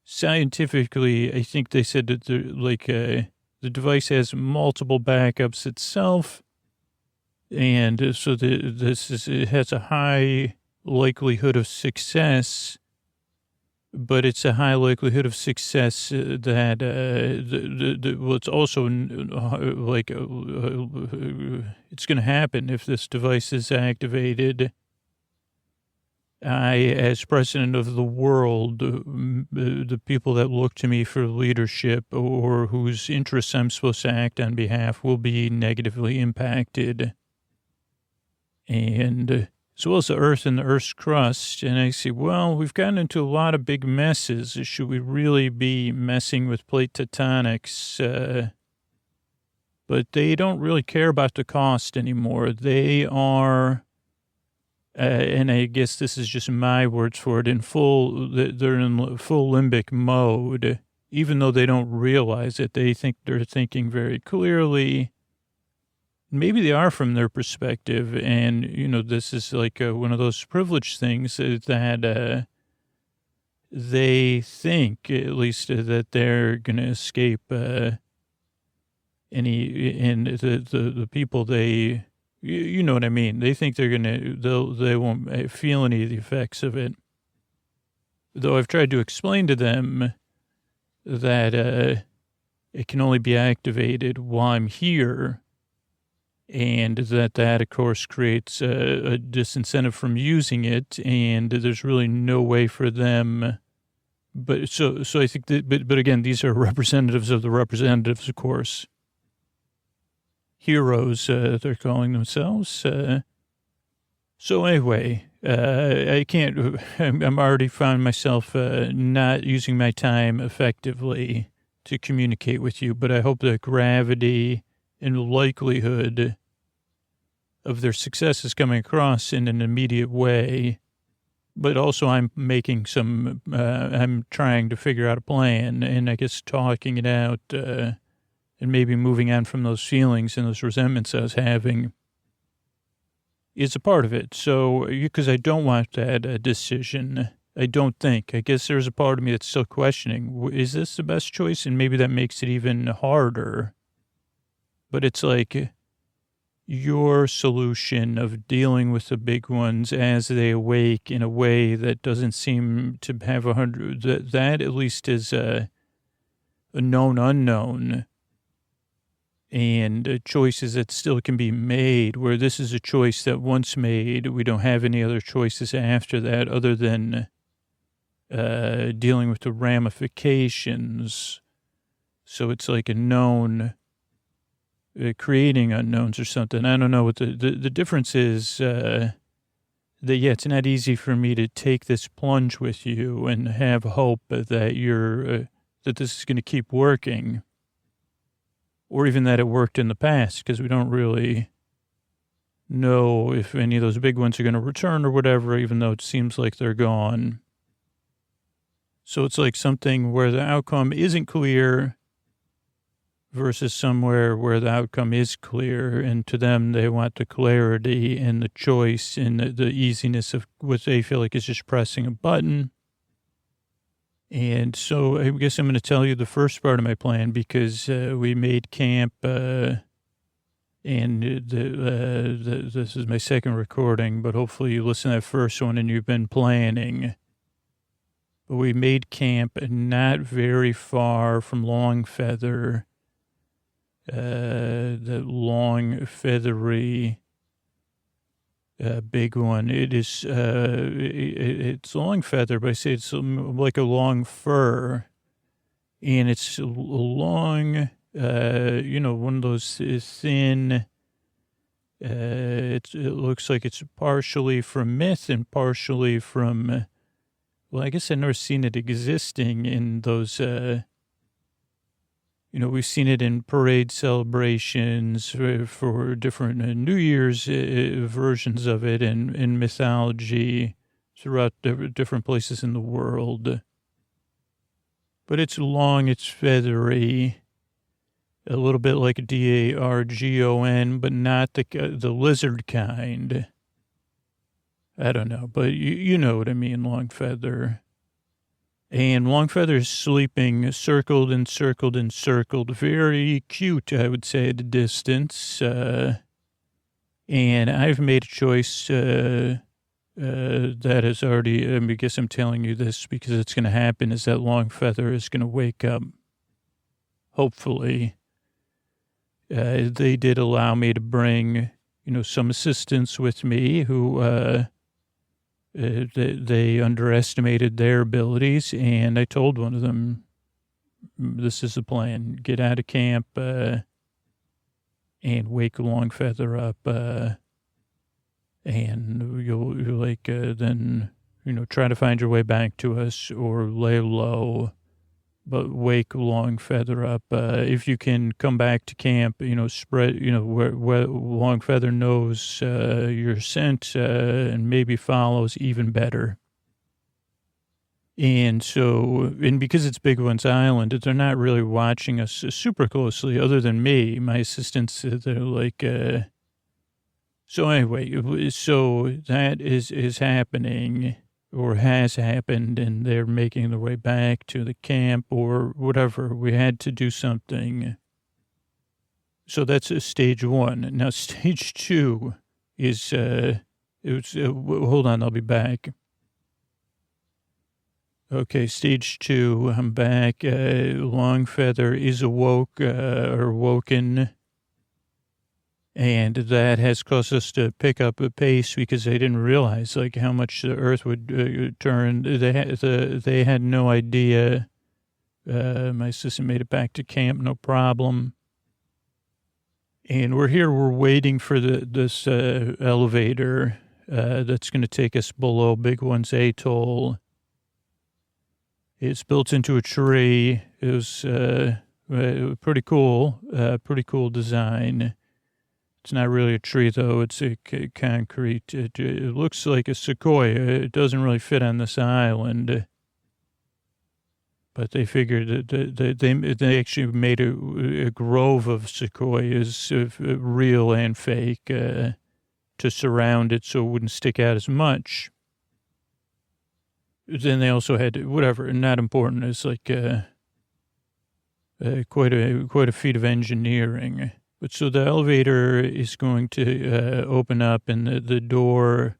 scientifically, I think they said that the device has multiple backups itself, And so it has a high likelihood of success, but it's a high likelihood of success that well, it's also it's going to happen if this device is activated. I, as president of the world, the people that look to me for leadership or whose interests I'm supposed to act on behalf will be negatively impacted. And as well as the Earth and the Earth's crust. And I say, well, we've gotten into a lot of big messes. Should we really be messing with plate tectonics? But they don't really care about the cost anymore. They are, and I guess this is just my words for it, they're in full limbic mode, even though they don't realize it. They think they're thinking very clearly. Maybe they are from their perspective, and, this is like one of those privileged things that they think, at least, that they're going to escape and the people they, you know what I mean? They think they won't feel any of the effects of it. Though I've tried to explain to them that it can only be activated while I'm here, and that, of course, creates a disincentive from using it, and there's really no way for them. But so I think that, but again, these are representatives of the representatives, of course. Heroes, they're calling themselves. So anyway, I can't, I'm already found myself not using my time effectively to communicate with you, but I hope the gravity and likelihood of their success is coming across in an immediate way. But also I'm making I'm trying to figure out a plan, and I guess talking it out and maybe moving on from those feelings and those resentments I was having is a part of it. So, because I don't want that decision, I guess there's a part of me that's still questioning, is this the best choice? And maybe that makes it even harder. But it's like your solution of dealing with the big ones as they awake in a way that doesn't seem to have that at least is a known unknown, and choices that still can be made, where this is a choice that once made, we don't have any other choices after that other than dealing with the ramifications. So it's like a known, creating unknowns or something. I don't know what the difference is. That, yeah, it's not easy for me to take this plunge with you and have hope that that this is going to keep working, or even that it worked in the past, because we don't really know if any of those big ones are going to return or whatever, even though it seems like they're gone. So it's like something where the outcome isn't clear versus somewhere where the outcome is clear. And to them, they want the clarity and the choice and the easiness of what they feel like is just pressing a button. And so I guess I'm going to tell you the first part of my plan, because we made camp, and this is my second recording, but hopefully you listen to that first one and you've been planning. But we made camp not very far from Longfeather, the long feathery big one. It is, it's Longfeather, but I say it's like a long fur, and it's a long, one of those thin, it looks like it's partially from myth and partially from, well, I guess I've never seen it existing in those, we've seen it in parade celebrations for different New Year's versions of it, and in mythology throughout different places in the world. But it's long, it's feathery, a little bit like a Dargon, but not the lizard kind. I don't know, but you know what I mean, Longfeather. And Longfeather is sleeping circled and circled and circled. Very cute, I would say, at a distance. And I've made a choice that is already, I guess I'm telling you this because it's going to happen, is that Longfeather is going to wake up, hopefully. They did allow me to bring, some assistants with me who they underestimated their abilities. And I told one of them, this is the plan. Get out of camp and wake Longfeather up. And you'll then, try to find your way back to us or lay low. But wake Longfeather up. If you can come back to camp, spread, where Longfeather knows your scent and maybe follows even better. And because it's Big One's Island, they're not really watching us super closely other than me. My assistants, they're like, so anyway, so that is happening. Or has happened, and they're making their way back to the camp or whatever. We had to do something. So that's stage one. Now, stage two is, hold on, I'll be back. Okay, stage two, I'm back. Longfeather is woken. And that has caused us to pick up a pace because they didn't realize how much the earth would turn. They had no idea. My assistant made it back to camp, no problem. And we're waiting for this elevator that's going to take us below Big One's atoll. It's built into a tree. It was pretty cool design. It's not really a tree, though. It's a concrete. It looks like a sequoia. It doesn't really fit on this island. But they figured that they actually made a grove of sequoias, real and fake, to surround it so it wouldn't stick out as much. Then they also had, whatever, not important. It's quite a feat of engineering. But so the elevator is going to open up and the door.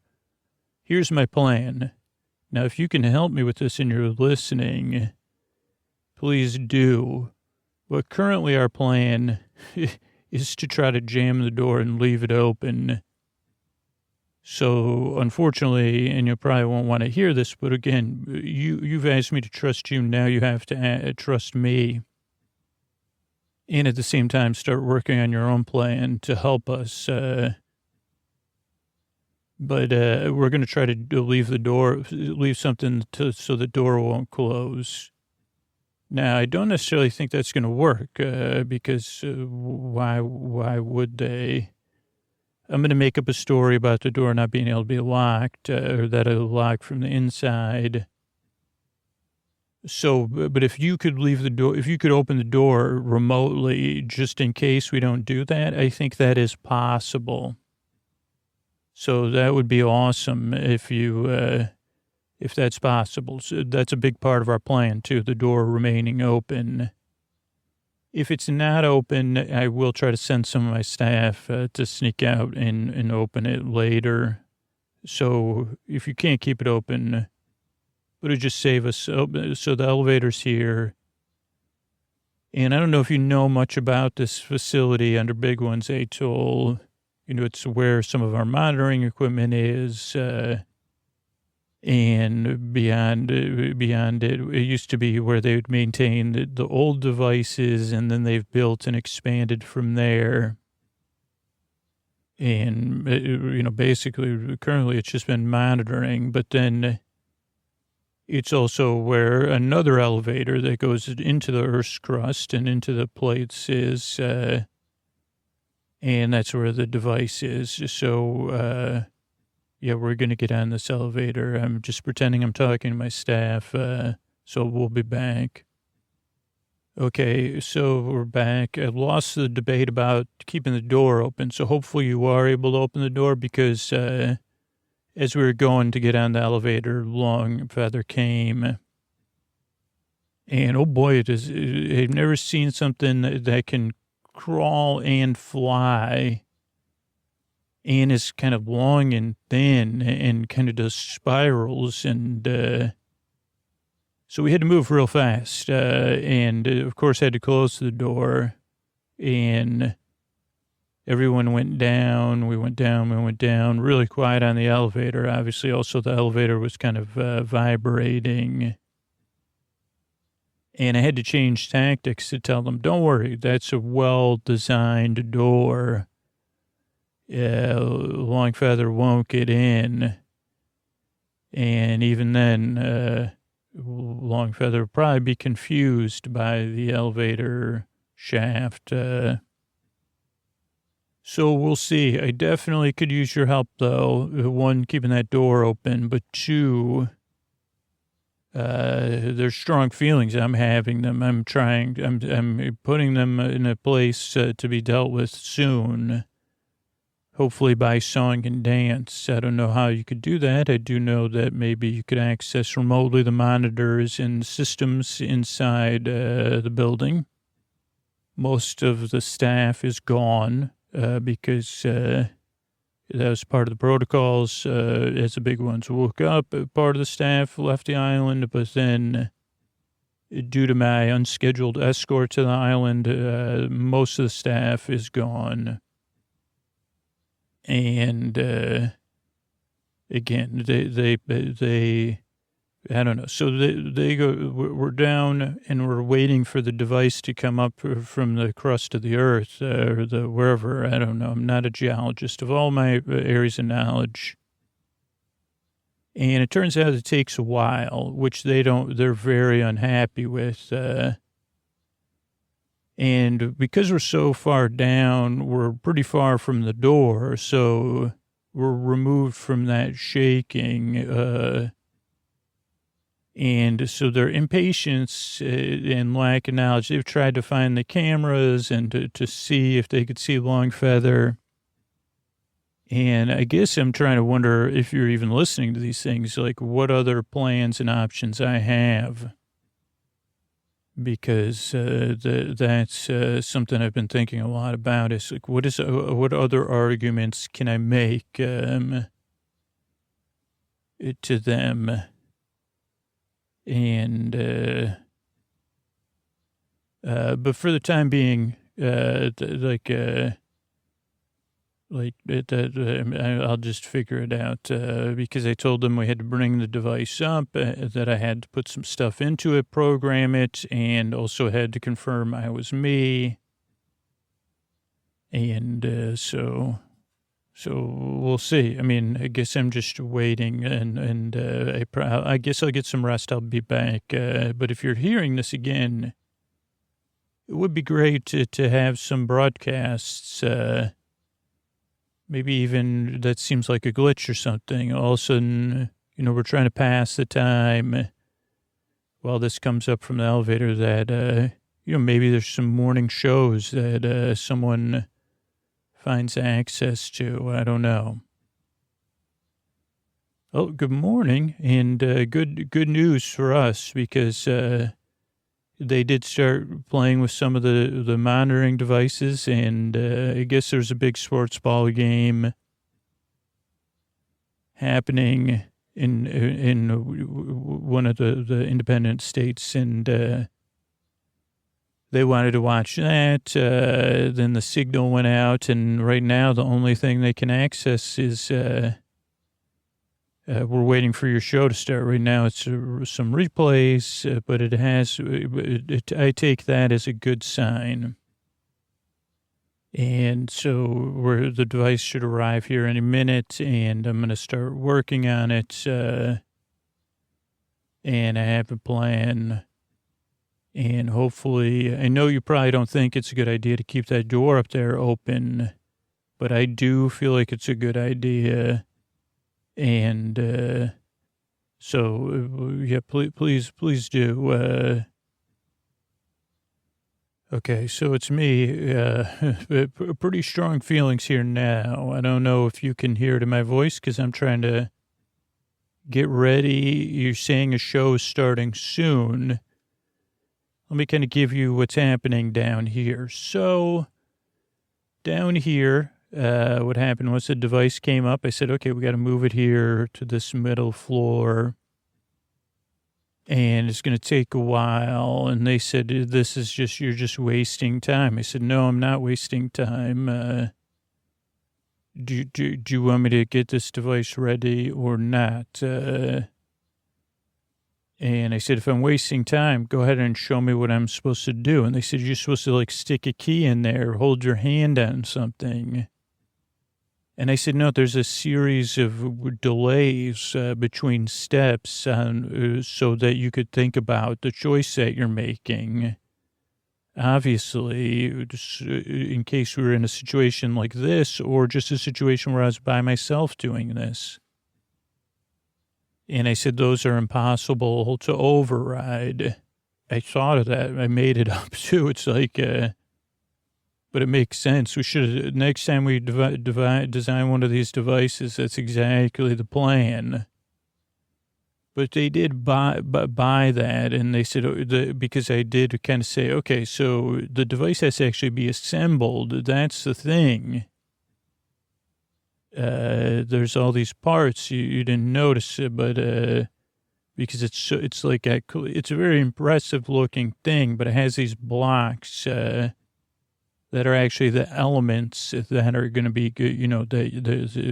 Here's my plan. Now, if you can help me with this and you're listening, please do. But currently our plan is to try to jam the door and leave it open. So unfortunately, and you probably won't want to hear this, but again, you've asked me to trust you. Now you have to trust me. And at the same time, start working on your own plan to help us. But we're going to try to leave something so the door won't close. Now, I don't necessarily think that's going to work because why would they? I'm going to make up a story about the door not being able to be locked or that it'll lock from the inside. So, but if you could leave the door, if you could open the door remotely, just in case we don't do that, I think that is possible. So that would be awesome if that's possible. So that's a big part of our plan too, the door remaining open. If it's not open, I will try to send some of my staff to sneak out and open it later. So if you can't keep it open, but it just save us. So the elevator's here. And I don't know if you know much about this facility under Big One's Atoll. It's where some of our monitoring equipment is. And beyond it used to be where they would maintain the old devices, and then they've built and expanded from there. And, basically, currently it's just been monitoring, but then it's also where another elevator that goes into the Earth's crust and into the plates is, and that's where the device is. So, yeah, we're going to get on this elevator. I'm just pretending I'm talking to my staff, so we'll be back. Okay, so we're back. I lost the debate about keeping the door open, so hopefully you are able to open the door because as we were going to get on the elevator, Longfeather came. And, oh boy, I've never seen something that can crawl and fly. and is kind of long and thin and kind of does spirals. And so we had to move real fast. And of course, had to close the door. And everyone went down. We went down. Really quiet on the elevator. Obviously, also the elevator was kind of vibrating. And I had to change tactics to tell them, don't worry, that's a well-designed door. Longfeather won't get in. And even then, Longfeather would probably be confused by the elevator shaft. So we'll see. I definitely could use your help, though. One, keeping that door open, but two, there's strong feelings. I'm having them. I'm putting them in a place to be dealt with soon. Hopefully by song and dance. I don't know how you could do that. I do know that maybe you could access remotely the monitors and systems inside the building. Most of the staff is gone because that was part of the protocols as the big ones woke up. Part of the staff left the island, but then due to my unscheduled escort to the island, most of the staff is gone. And again, they I don't know. So they go, we're down and we're waiting for the device to come up from the crust of the earth or the wherever. I don't know. I'm not a geologist of all my areas of knowledge. And it turns out it takes a while, which they're very unhappy with. And because we're so far down, we're pretty far from the door. So we're removed from that shaking. And so their impatience and lack of knowledge, they've tried to find the cameras and to see if they could see Longfeather. And I guess I'm trying to wonder if you're even listening to these things, like what other plans and options I have. Because that's something I've been thinking a lot about is like, what other arguments can I make to them? And but for the time being, I'll just figure it out because I told them we had to bring the device up, that I had to put some stuff into it, program it, and also had to confirm I was me. And so we'll see. I mean, I guess I'm just waiting, and I guess I'll get some rest. I'll be back. But if you're hearing this again, it would be great to have some broadcasts. Maybe even that seems like a glitch or something. All of a sudden, we're trying to pass the time while this comes up from the elevator that, maybe there's some morning shows that someone finds access to. I don't know. Oh, good morning, and good news for us because they did start playing with some of the monitoring devices, and I guess there's a big sports ball game happening in one of the independent states, and they wanted to watch that. Then the signal went out, and right now the only thing they can access is we're waiting for your show to start. Right now it's some replays, but I take that as a good sign. And so the device should arrive here any minute, and I'm going to start working on it. And I have a plan. And hopefully, I know you probably don't think it's a good idea to keep that door up there open, but I do feel like it's a good idea. And so, yeah, please do. Okay, so it's me. Pretty strong feelings here now. I don't know if you can hear it in my voice because I'm trying to get ready. You're saying a show is starting soon. Let me kind of give you what's happening down here. So down here, what happened was the device came up. I said, okay, we got to move it here to this middle floor. And it's going to take a while. And they said, this is just, you're just wasting time. I said, no, I'm not wasting time. Do you want me to get this device ready or not? And I said, if I'm wasting time, go ahead and show me what I'm supposed to do. And they said, you're supposed to like stick a key in there, hold your hand on something. And I said, no, there's a series of delays between steps on, so that you could think about the choice that you're making. Obviously, just in case we were in a situation like this, or just a situation where I was by myself doing this. And I said, those are impossible to override. I thought of that. I made it up too. It's like, but it makes sense. We should, next time we design one of these devices, that's exactly the plan. But they did buy that, and they said, because I did kind of say, okay, so the device has to actually be assembled. That's the thing. There's all these parts you didn't notice it, but because it's like it's a very impressive looking thing, but it has these blocks that are actually the elements that are going to be good,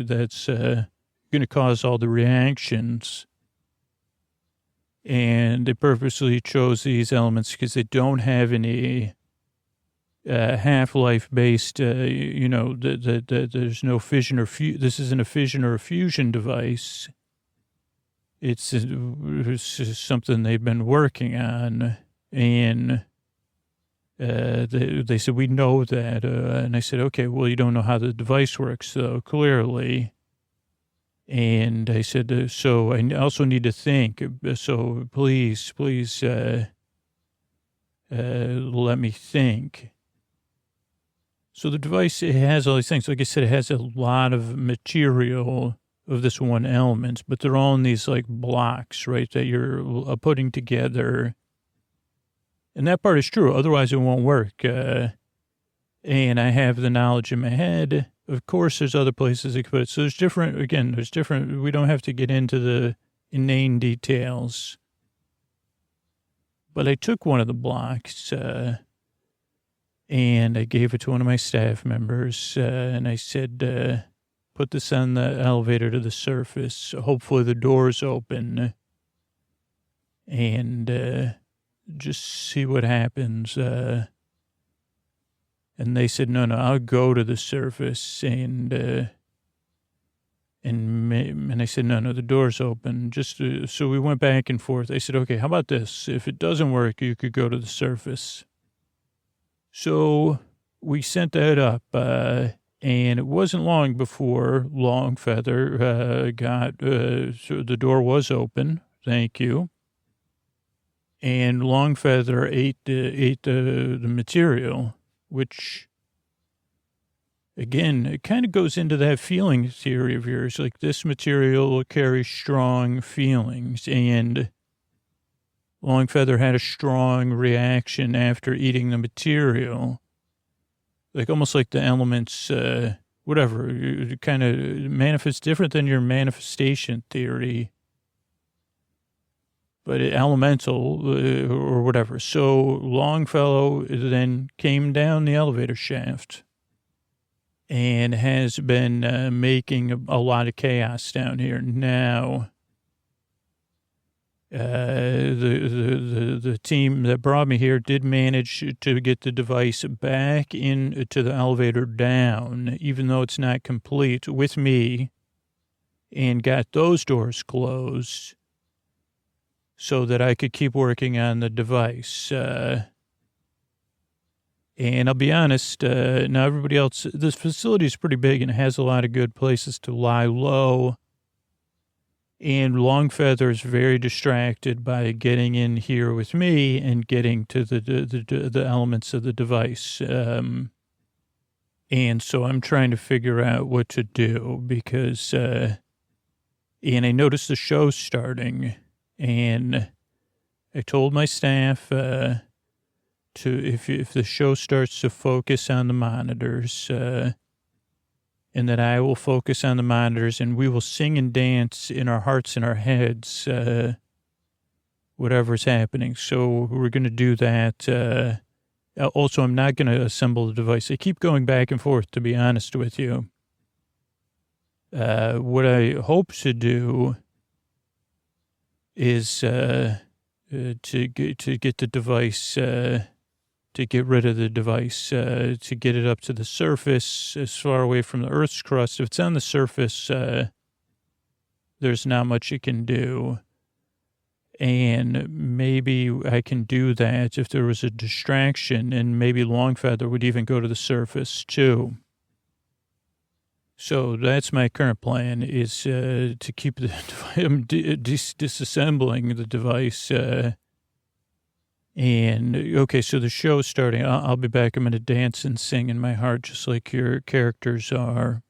that's going to cause all the reactions. And they purposely chose these elements because they don't have any half-life based, there's no fission or this isn't a fission or a fusion device. It's something they've been working on. And they said, we know that. And I said, okay, well, you don't know how the device works, though, clearly. And I said, so I also need to think. So please, let me think. So the device, it has all these things. Like I said, it has a lot of material of this one element, but they're all in these like blocks, right, that you're putting together. And that part is true. Otherwise, it won't work. And I have the knowledge in my head. Of course, there's other places they could put it. So there's different, we don't have to get into the inane details. But I took one of the blocks, and I gave it to one of my staff members, and I said, put this on the elevator to the surface. Hopefully the door's open, and just see what happens. And they said, no, I'll go to the surface. And I said, no, the door's open. So we went back and forth. I said, okay, how about this? If it doesn't work, you could go to the surface. So we sent that up, and it wasn't long before Longfeather so the door was open. Thank you. And Longfeather ate the material, which, again, it kind of goes into that feeling theory of yours. Like, this material carries strong feelings, and Longfeather had a strong reaction after eating the material. Like, almost like the elements, whatever, it kind of manifests different than your manifestation theory, but elemental or whatever. So Longfellow then came down the elevator shaft and has been making a lot of chaos down here. Now, the team that brought me here did manage to get the device back into the elevator down, even though it's not complete, with me, and got those doors closed so that I could keep working on the device. And I'll be honest, now everybody else, this facility is pretty big and it has a lot of good places to lie low. And Longfeather is very distracted by getting in here with me and getting to the elements of the device. And so I'm trying to figure out what to do because, and I noticed the show starting. And I told my staff if the show starts to focus on the monitors, and that I will focus on the monitors, and we will sing and dance in our hearts and our heads, whatever's happening. So we're going to do that. Also, I'm not going to assemble the device. I keep going back and forth, to be honest with you. What I hope to do is to get the device, to get rid of the device, to get it up to the surface, as far away from the Earth's crust. If it's on the surface, there's not much it can do. And maybe I can do that if there was a distraction, and maybe Longfeather would even go to the surface too. So that's my current plan, is to keep the I'm disassembling the device. And okay, so the show's starting. I'll be back. I'm going to dance and sing in my heart, just like your characters are.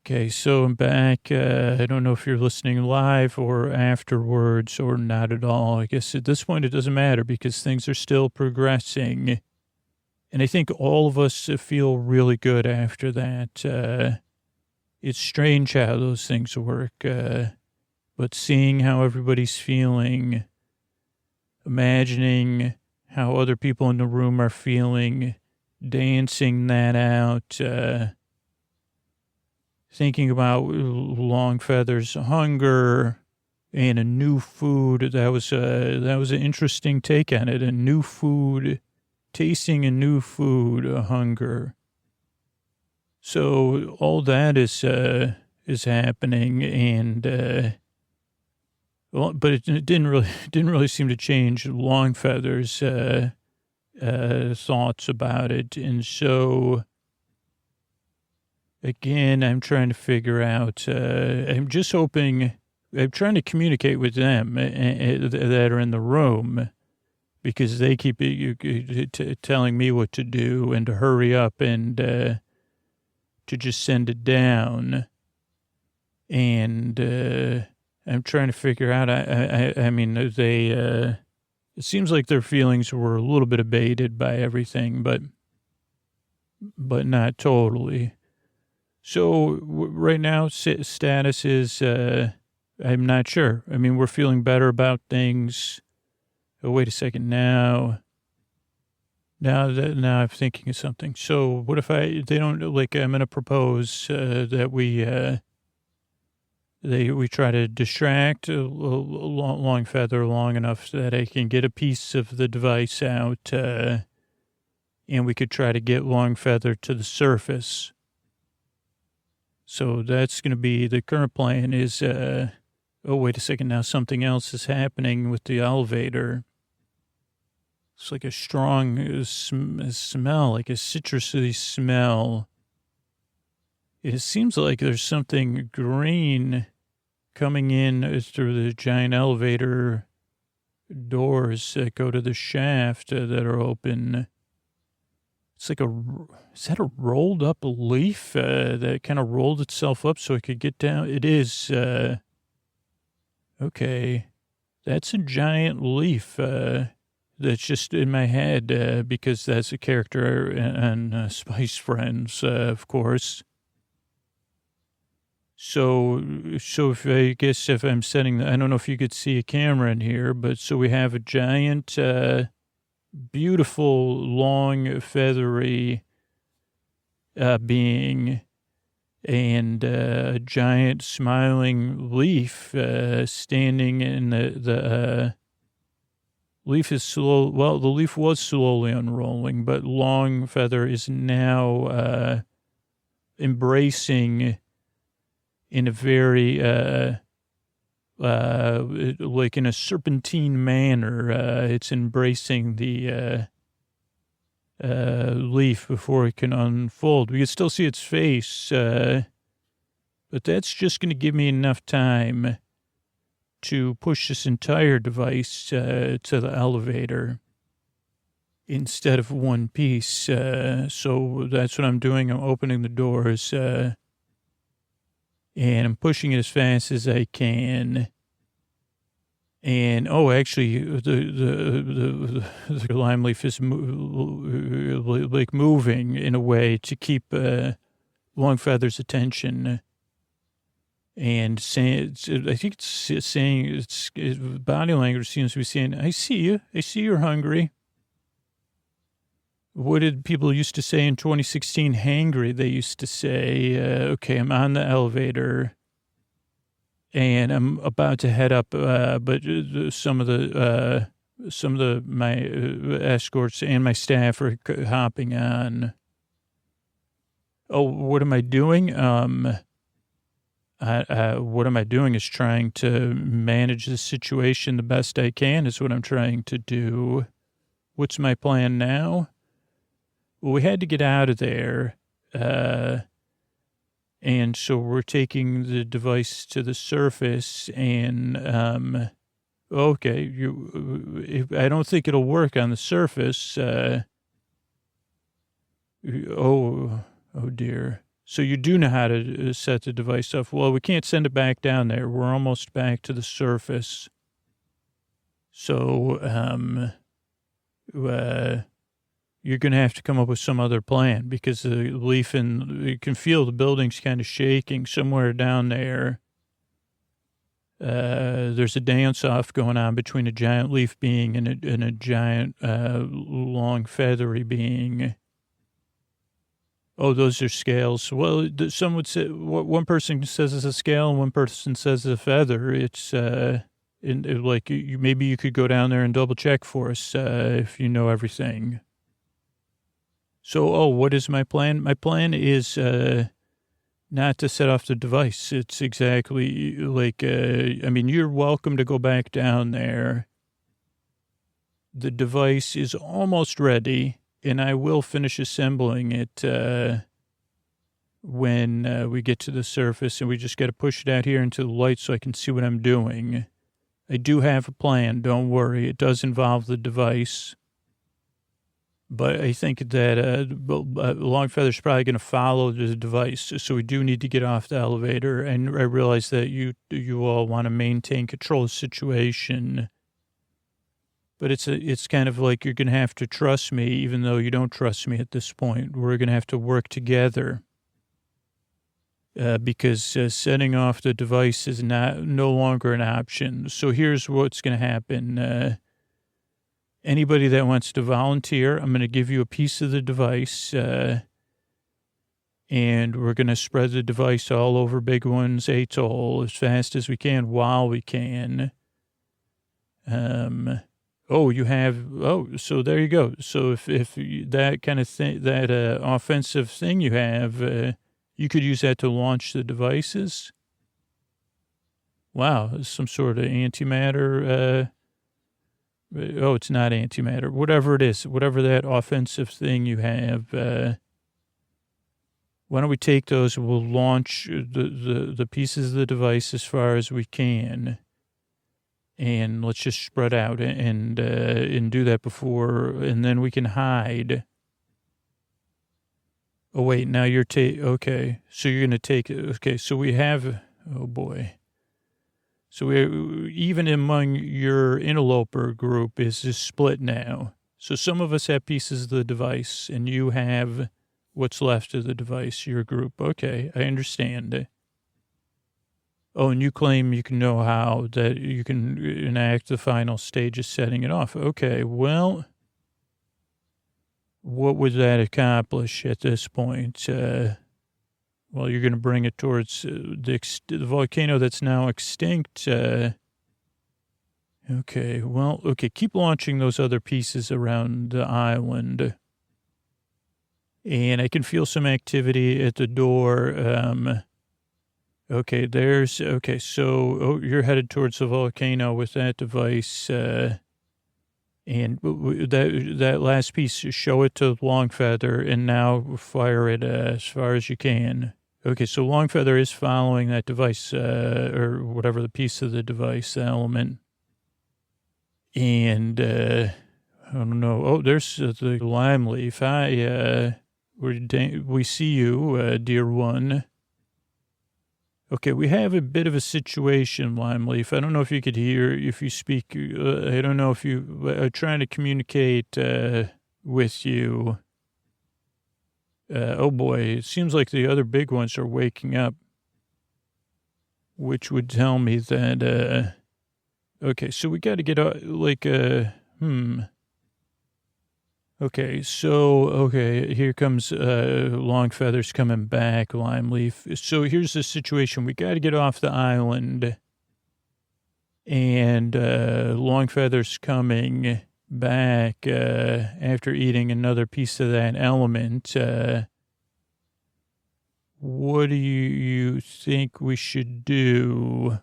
Okay, so I'm back. I don't know if you're listening live or afterwards or not at all. I guess at this point it doesn't matter because things are still progressing. And I think all of us feel really good after that. It's strange how those things work. But seeing how everybody's feeling, imagining how other people in the room are feeling, dancing that out, thinking about Longfeather's hunger and a new food. That was an interesting take on it. A new food, tasting a new food, a hunger. So all that is happening, and but it didn't really seem to change Longfeather's thoughts about it, and so. Again, I'm trying to figure out, I'm just hoping, I'm trying to communicate with them that are in the room, because they keep telling me what to do and to hurry up and to just send it down. And I'm trying to figure out, I mean, it seems like their feelings were a little bit abated by everything, but not totally. So right now, status is, I'm not sure. I mean, we're feeling better about things. Oh, wait a second. Now I'm thinking of something. So what if they don't, like, I'm going to propose that we try to distract Longfeather long enough so that I can get a piece of the device out, and we could try to get Longfeather to the surface. So that's going to be the current plan is, oh, wait a second. Now something else is happening with the elevator. It's like a strong smell, like a citrusy smell. It seems like there's something green coming in through the giant elevator doors that go to the shaft that are open. It's like is that a rolled up leaf that kind of rolled itself up so it could get down? It is, okay. That's a giant leaf that's just in my head because that's a character on Spice Friends, of course. So if I'm setting, I don't know if you could see a camera in here, but so we have a giant, beautiful, long, feathery being, and a giant smiling leaf standing in the leaf is slow. Well, the leaf was slowly unrolling, but Longfeather is now embracing in a very like in a serpentine manner. It's embracing the leaf before it can unfold. We can still see its face, but that's just going to give me enough time to push this entire device to the elevator instead of one piece. So that's what I'm doing. I'm opening the doors, and I'm pushing it as fast as I can. And, actually, the lime leaf is like moving in a way to keep Longfeather's attention and saying, I think it's saying, it's body language seems to be saying, I see you. I see you're hungry. What did people used to say in 2016? Hangry. They used to say, okay, I'm on the elevator and I'm about to head up, but some of my escorts and my staff are hopping on. Oh, what am I doing? What am I doing is trying to manage the situation the best I can is what I'm trying to do. What's my plan now? Well, we had to get out of there. And so we're taking the device to the surface and, okay, I don't think it'll work on the surface. Oh dear. So you do know how to set the device up. Well, we can't send it back down there. We're almost back to the surface. So, you're going to have to come up with some other plan because the leaf you can feel the building's kind of shaking somewhere down there. There's a dance off going on between a giant leaf being and a giant, long feathery being. Oh, those are scales. Well, some would say one person says it's a scale and one person says it's a feather. It's, maybe you could go down there and double check for us, if you know everything. So, what is my plan? My plan is not to set off the device. It's exactly like, you're welcome to go back down there. The device is almost ready, and I will finish assembling it when we get to the surface, and we just got to push it out here into the light so I can see what I'm doing. I do have a plan. Don't worry. It does involve the device. But I think that Longfeather's probably going to follow the device. So we do need to get off the elevator. And I realize that you all want to maintain control of the situation. But it's kind of like you're going to have to trust me, even though you don't trust me at this point. We're going to have to work together. Because setting off the device is no longer an option. So here's what's going to happen. Anybody that wants to volunteer, I'm going to give you a piece of the device, and we're going to spread the device all over Big One's atoll as fast as we can while we can. So there you go. So if that kind of thing, that offensive thing you have, you could use that to launch the devices. Wow, some sort of antimatter, it's not antimatter. Whatever it is, whatever that offensive thing you have, why don't we take those? We'll launch the pieces of the device as far as we can, and let's just spread out and do that before, and then we can hide. Oh wait, now you're okay. So you're gonna take it. Okay, so we have. Oh boy. So even among your interloper group is split now. So some of us have pieces of the device, and you have what's left of the device, your group. Okay, I understand. Oh, and you claim you can know how that you can enact the final stage of setting it off. Okay, well, what would that accomplish at this point? Well, you're going to bring it towards the volcano that's now extinct. Okay, keep launching those other pieces around the island. And I can feel some activity at the door. So you're headed towards the volcano with that device. And that last piece, show it to Longfeather, and now fire it as far as you can. Okay, so Longfeather is following that device, or whatever the piece of the device element. And, I don't know. Oh, there's the lime leaf. Hi, we see you, dear one. Okay, we have a bit of a situation, lime leaf. I don't know if you could hear, if you speak. I don't know if you are trying to communicate with you. Oh boy, it seems like the other big ones are waking up, which would tell me that, okay, so we got to get, Okay, here comes Longfeather's coming back, Limeleaf. So here's the situation. We got to get off the island, and Longfeather's coming back after eating another piece of that element. What do you think we should do?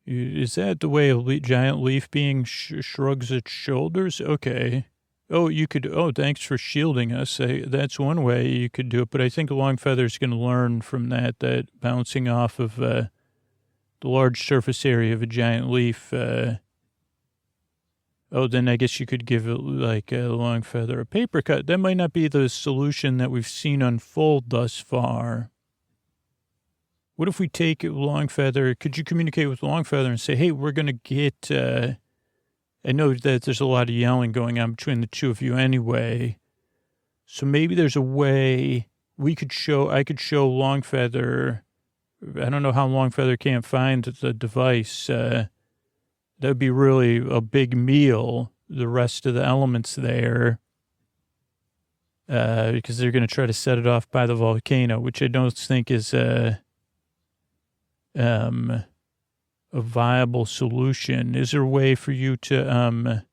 Is that the way a giant leaf being shrugs its shoulders? Okay. Oh, you could. Oh, thanks for shielding us. That's one way you could do it. But I think Longfeather's going to learn from that bouncing off of the large surface area of a giant leaf. Then I guess you could give it like a Longfeather a paper cut. That might not be the solution that we've seen unfold thus far. What if we take Longfeather? Could you communicate with Longfeather and say, hey, we're going to get, I know that there's a lot of yelling going on between the two of you anyway. So maybe there's a way I could show Longfeather. I don't know how Longfeather can't find the device. That would be really a big meal, the rest of the elements there. Because they're going to try to set it off by the volcano, which I don't think is a viable solution. Is there a way for you to,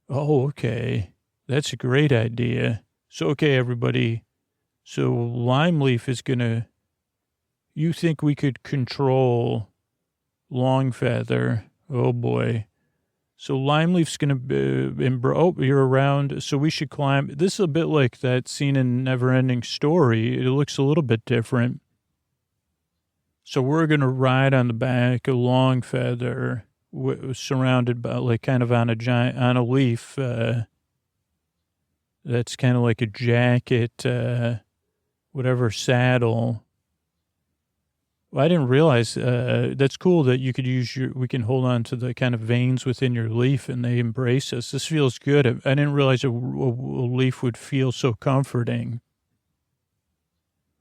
oh, okay. That's a great idea. So, okay, everybody. So Limeleaf is going to, you think we could control Longfeather? Oh boy. So Limeleaf's going to, you're around. So we should climb. This is a bit like that scene in Neverending Story. It looks a little bit different. So we're going to ride on the back of Longfeather, surrounded by, like, kind of on a leaf. That's kind of like a jacket, whatever saddle. Well, I didn't realize, that's cool that you could we can hold on to the kind of veins within your leaf and they embrace us. This feels good. I didn't realize a leaf would feel so comforting.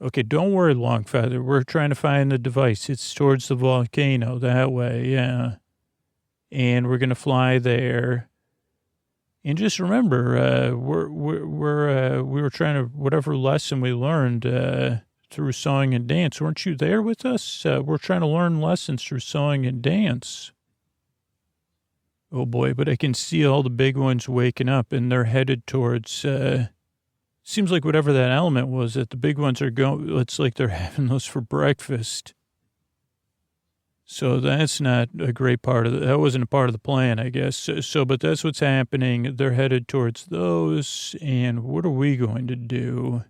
Okay, don't worry, Longfeather. We're trying to find the device. It's towards the volcano that way, yeah. And we're gonna fly there. And just remember, we were trying to whatever lesson we learned through song and dance. Weren't you there with us? We're trying to learn lessons through song and dance. Oh boy! But I can see all the big ones waking up, and they're headed towards. Seems like whatever that element was that the big ones are going, it's like they're having those for breakfast. So that's not a great part of that wasn't a part of the plan, I guess. But that's what's happening. They're headed towards those. And what are we going to do?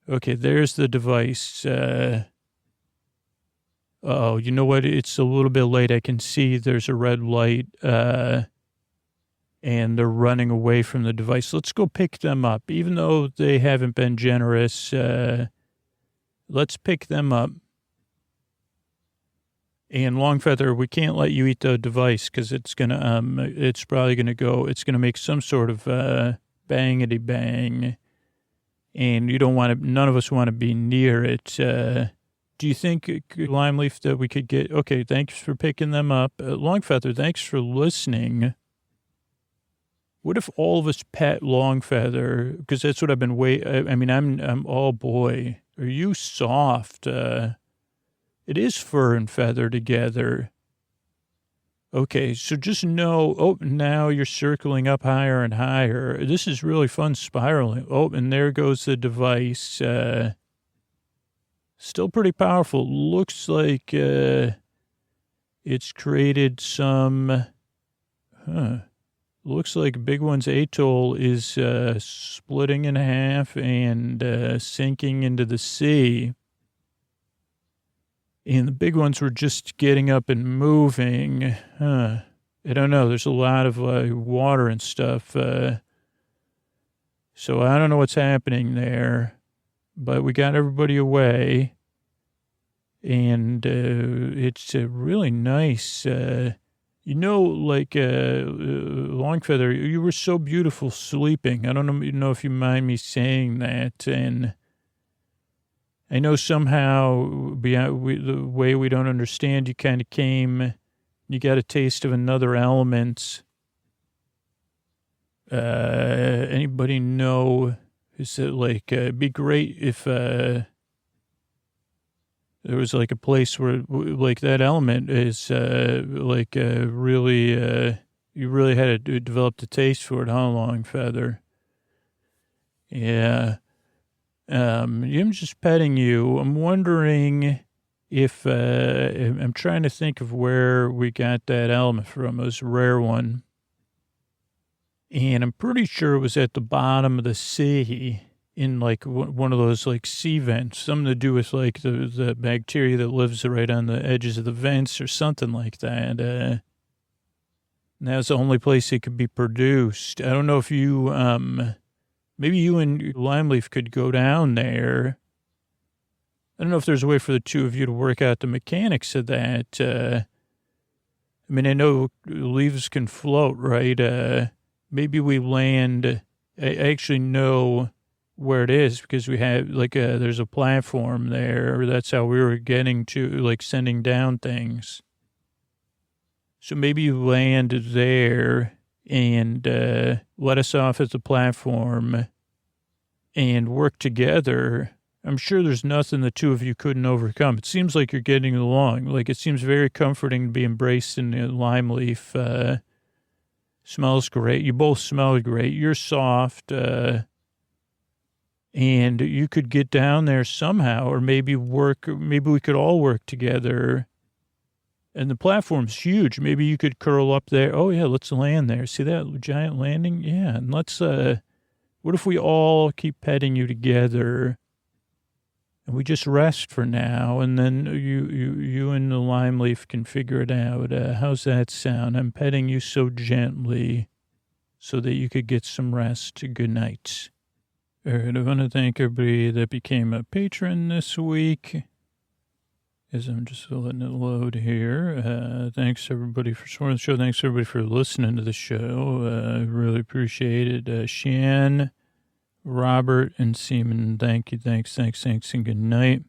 Okay, there's the device. Oh, you know what? It's a little bit late. I can see there's a red light. And they're running away from the device. Let's go pick them up. Even though they haven't been generous, let's pick them up. And Longfeather, we can't let you eat the device because it's probably gonna make some sort of bangity bang. And none of us want to be near it. Do you think, Limeleaf, that we could get, okay, thanks for picking them up. Longfeather, thanks for listening. What if all of us pet Longfeather? Because that's what I've been I'm, oh boy, are you soft? It is fur and feather together. Okay, so just know, now you're circling up higher and higher. This is really fun spiraling. Oh, and there goes the device. Still pretty powerful. Looks like it's created some, looks like Big One's atoll is splitting in half and sinking into the sea. And the big ones were just getting up and moving. I don't know. There's a lot of water and stuff. So I don't know what's happening there. But we got everybody away. And it's a really nice Longfeather, you were so beautiful sleeping. I don't know if you mind me saying that. And I know somehow the way we don't understand, you kind of you got a taste of another element. Anybody know, is it it'd be great if there was a place where that element is really, you really had to develop the taste for it, huh, Longfeather? Yeah. I'm just petting you. I'm wondering if I'm trying to think of where we got that element from. It was a rare one. And I'm pretty sure it was at the bottom of the sea in one of those sea vents, something to do with the bacteria that lives right on the edges of the vents or something like that. And that was the only place it could be produced. I don't know if you, maybe you and Limeleaf could go down there. I don't know if there's a way for the two of you to work out the mechanics of that. I mean, I know leaves can float, right? Maybe we land, I actually know where it is because we have there's a platform there. That's how we were getting to sending down things. So maybe you land there and let us off at the platform and work together. I'm sure there's nothing the two of you couldn't overcome. It seems like you're getting along. It seems very comforting to be embraced in the lime leaf. Smells great. You both smell great. You're soft. And you could get down there somehow, or maybe we could all work together. And the platform's huge. Maybe you could curl up there. Oh, yeah, let's land there. See that giant landing? Yeah, and let's, what if we all keep petting you together and we just rest for now, and then you and the lime leaf can figure it out. How's that sound? I'm petting you so gently so that you could get some rest. Good night. All right, I want to thank everybody that became a patron this week. As I'm just letting it load here. Thanks everybody for supporting the show. Thanks everybody for listening to the show. I really appreciate it. Shan, Robert, and Seaman, thank you. Thanks, and good night.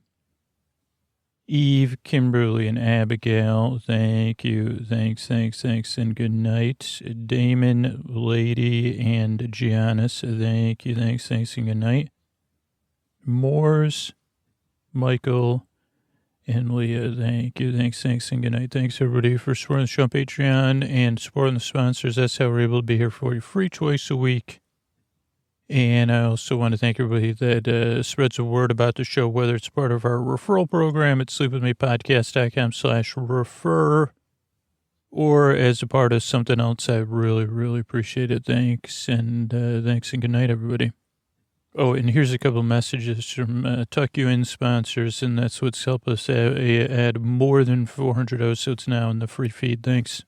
Eve, Kimberly, and Abigail, thank you. Thanks, and good night. Damon, Lady, and Giannis, thank you. Thanks, and good night. Moores, Michael, and Leah, thank you. Thanks, and good night. Thanks, everybody, for supporting the show on Patreon and supporting the sponsors. That's how we're able to be here for you free twice a week. And I also want to thank everybody that spreads the word about the show, whether it's part of our referral program at sleepwithmepodcast.com/refer or as a part of something else. I really, really appreciate it. Thanks, and good night, everybody. Oh, and here's a couple of messages from Tuck You In sponsors, and that's what's helped us add more than 400 episodes now in the free feed. Thanks.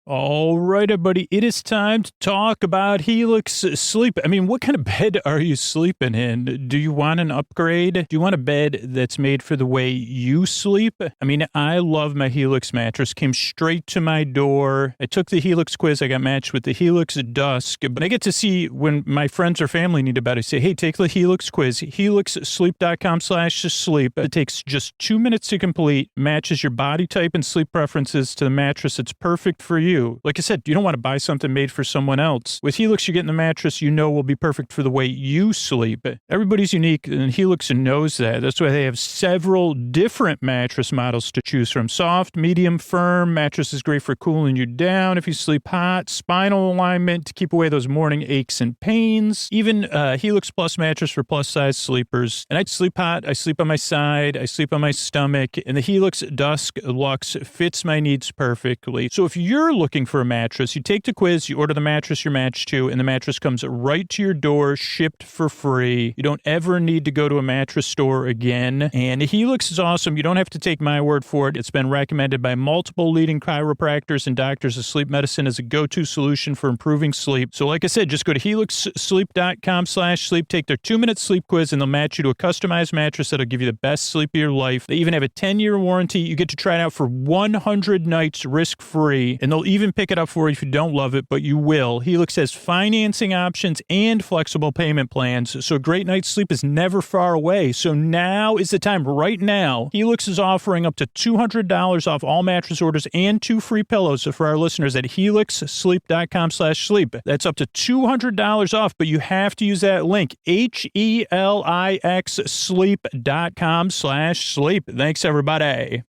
All right, everybody, it is time to talk about Helix Sleep. I mean, what kind of bed are you sleeping in? Do you want an upgrade? Do you want a bed that's made for the way you sleep? I mean, I love my Helix mattress. Came straight to my door. I took the Helix quiz. I got matched with the Helix Dusk. But I get to see when my friends or family need a bed, I say, hey, take the Helix quiz, helixsleep.com/sleep. It takes just 2 minutes to complete, matches your body type and sleep preferences to the mattress. It's perfect for you. Like I said, you don't want to buy something made for someone else. With Helix, you're getting the mattress you know will be perfect for the way you sleep. Everybody's unique, and Helix knows that. That's why they have several different mattress models to choose from. Soft, medium, firm. Mattress is great for cooling you down if you sleep hot. Spinal alignment to keep away those morning aches and pains. Even Helix Plus mattress for plus-size sleepers. And I sleep hot. I sleep on my side. I sleep on my stomach. And the Helix Dusk Luxe fits my needs perfectly. So if you're looking looking for a mattress. You take the quiz, you order the mattress you're matched to, and the mattress comes right to your door, shipped for free. You don't ever need to go to a mattress store again. And Helix is awesome. You don't have to take my word for it. It's been recommended by multiple leading chiropractors and doctors of sleep medicine as a go-to solution for improving sleep. So like I said, just go to helixsleep.com/sleep, take their 2-minute sleep quiz, and they'll match you to a customized mattress that'll give you the best sleep of your life. They even have a 10-year warranty. You get to try it out for 100 nights risk-free, and they'll even pick it up for you if you don't love it, but you will. Helix has financing options and flexible payment plans, so a great night's sleep is never far away. So now is the time. Right now, Helix is offering up to $200 off all mattress orders and 2 free pillows for our listeners at helixsleep.com/sleep. That's up to $200 off, but you have to use that link, HELIX sleep.com/sleep. Thanks, everybody.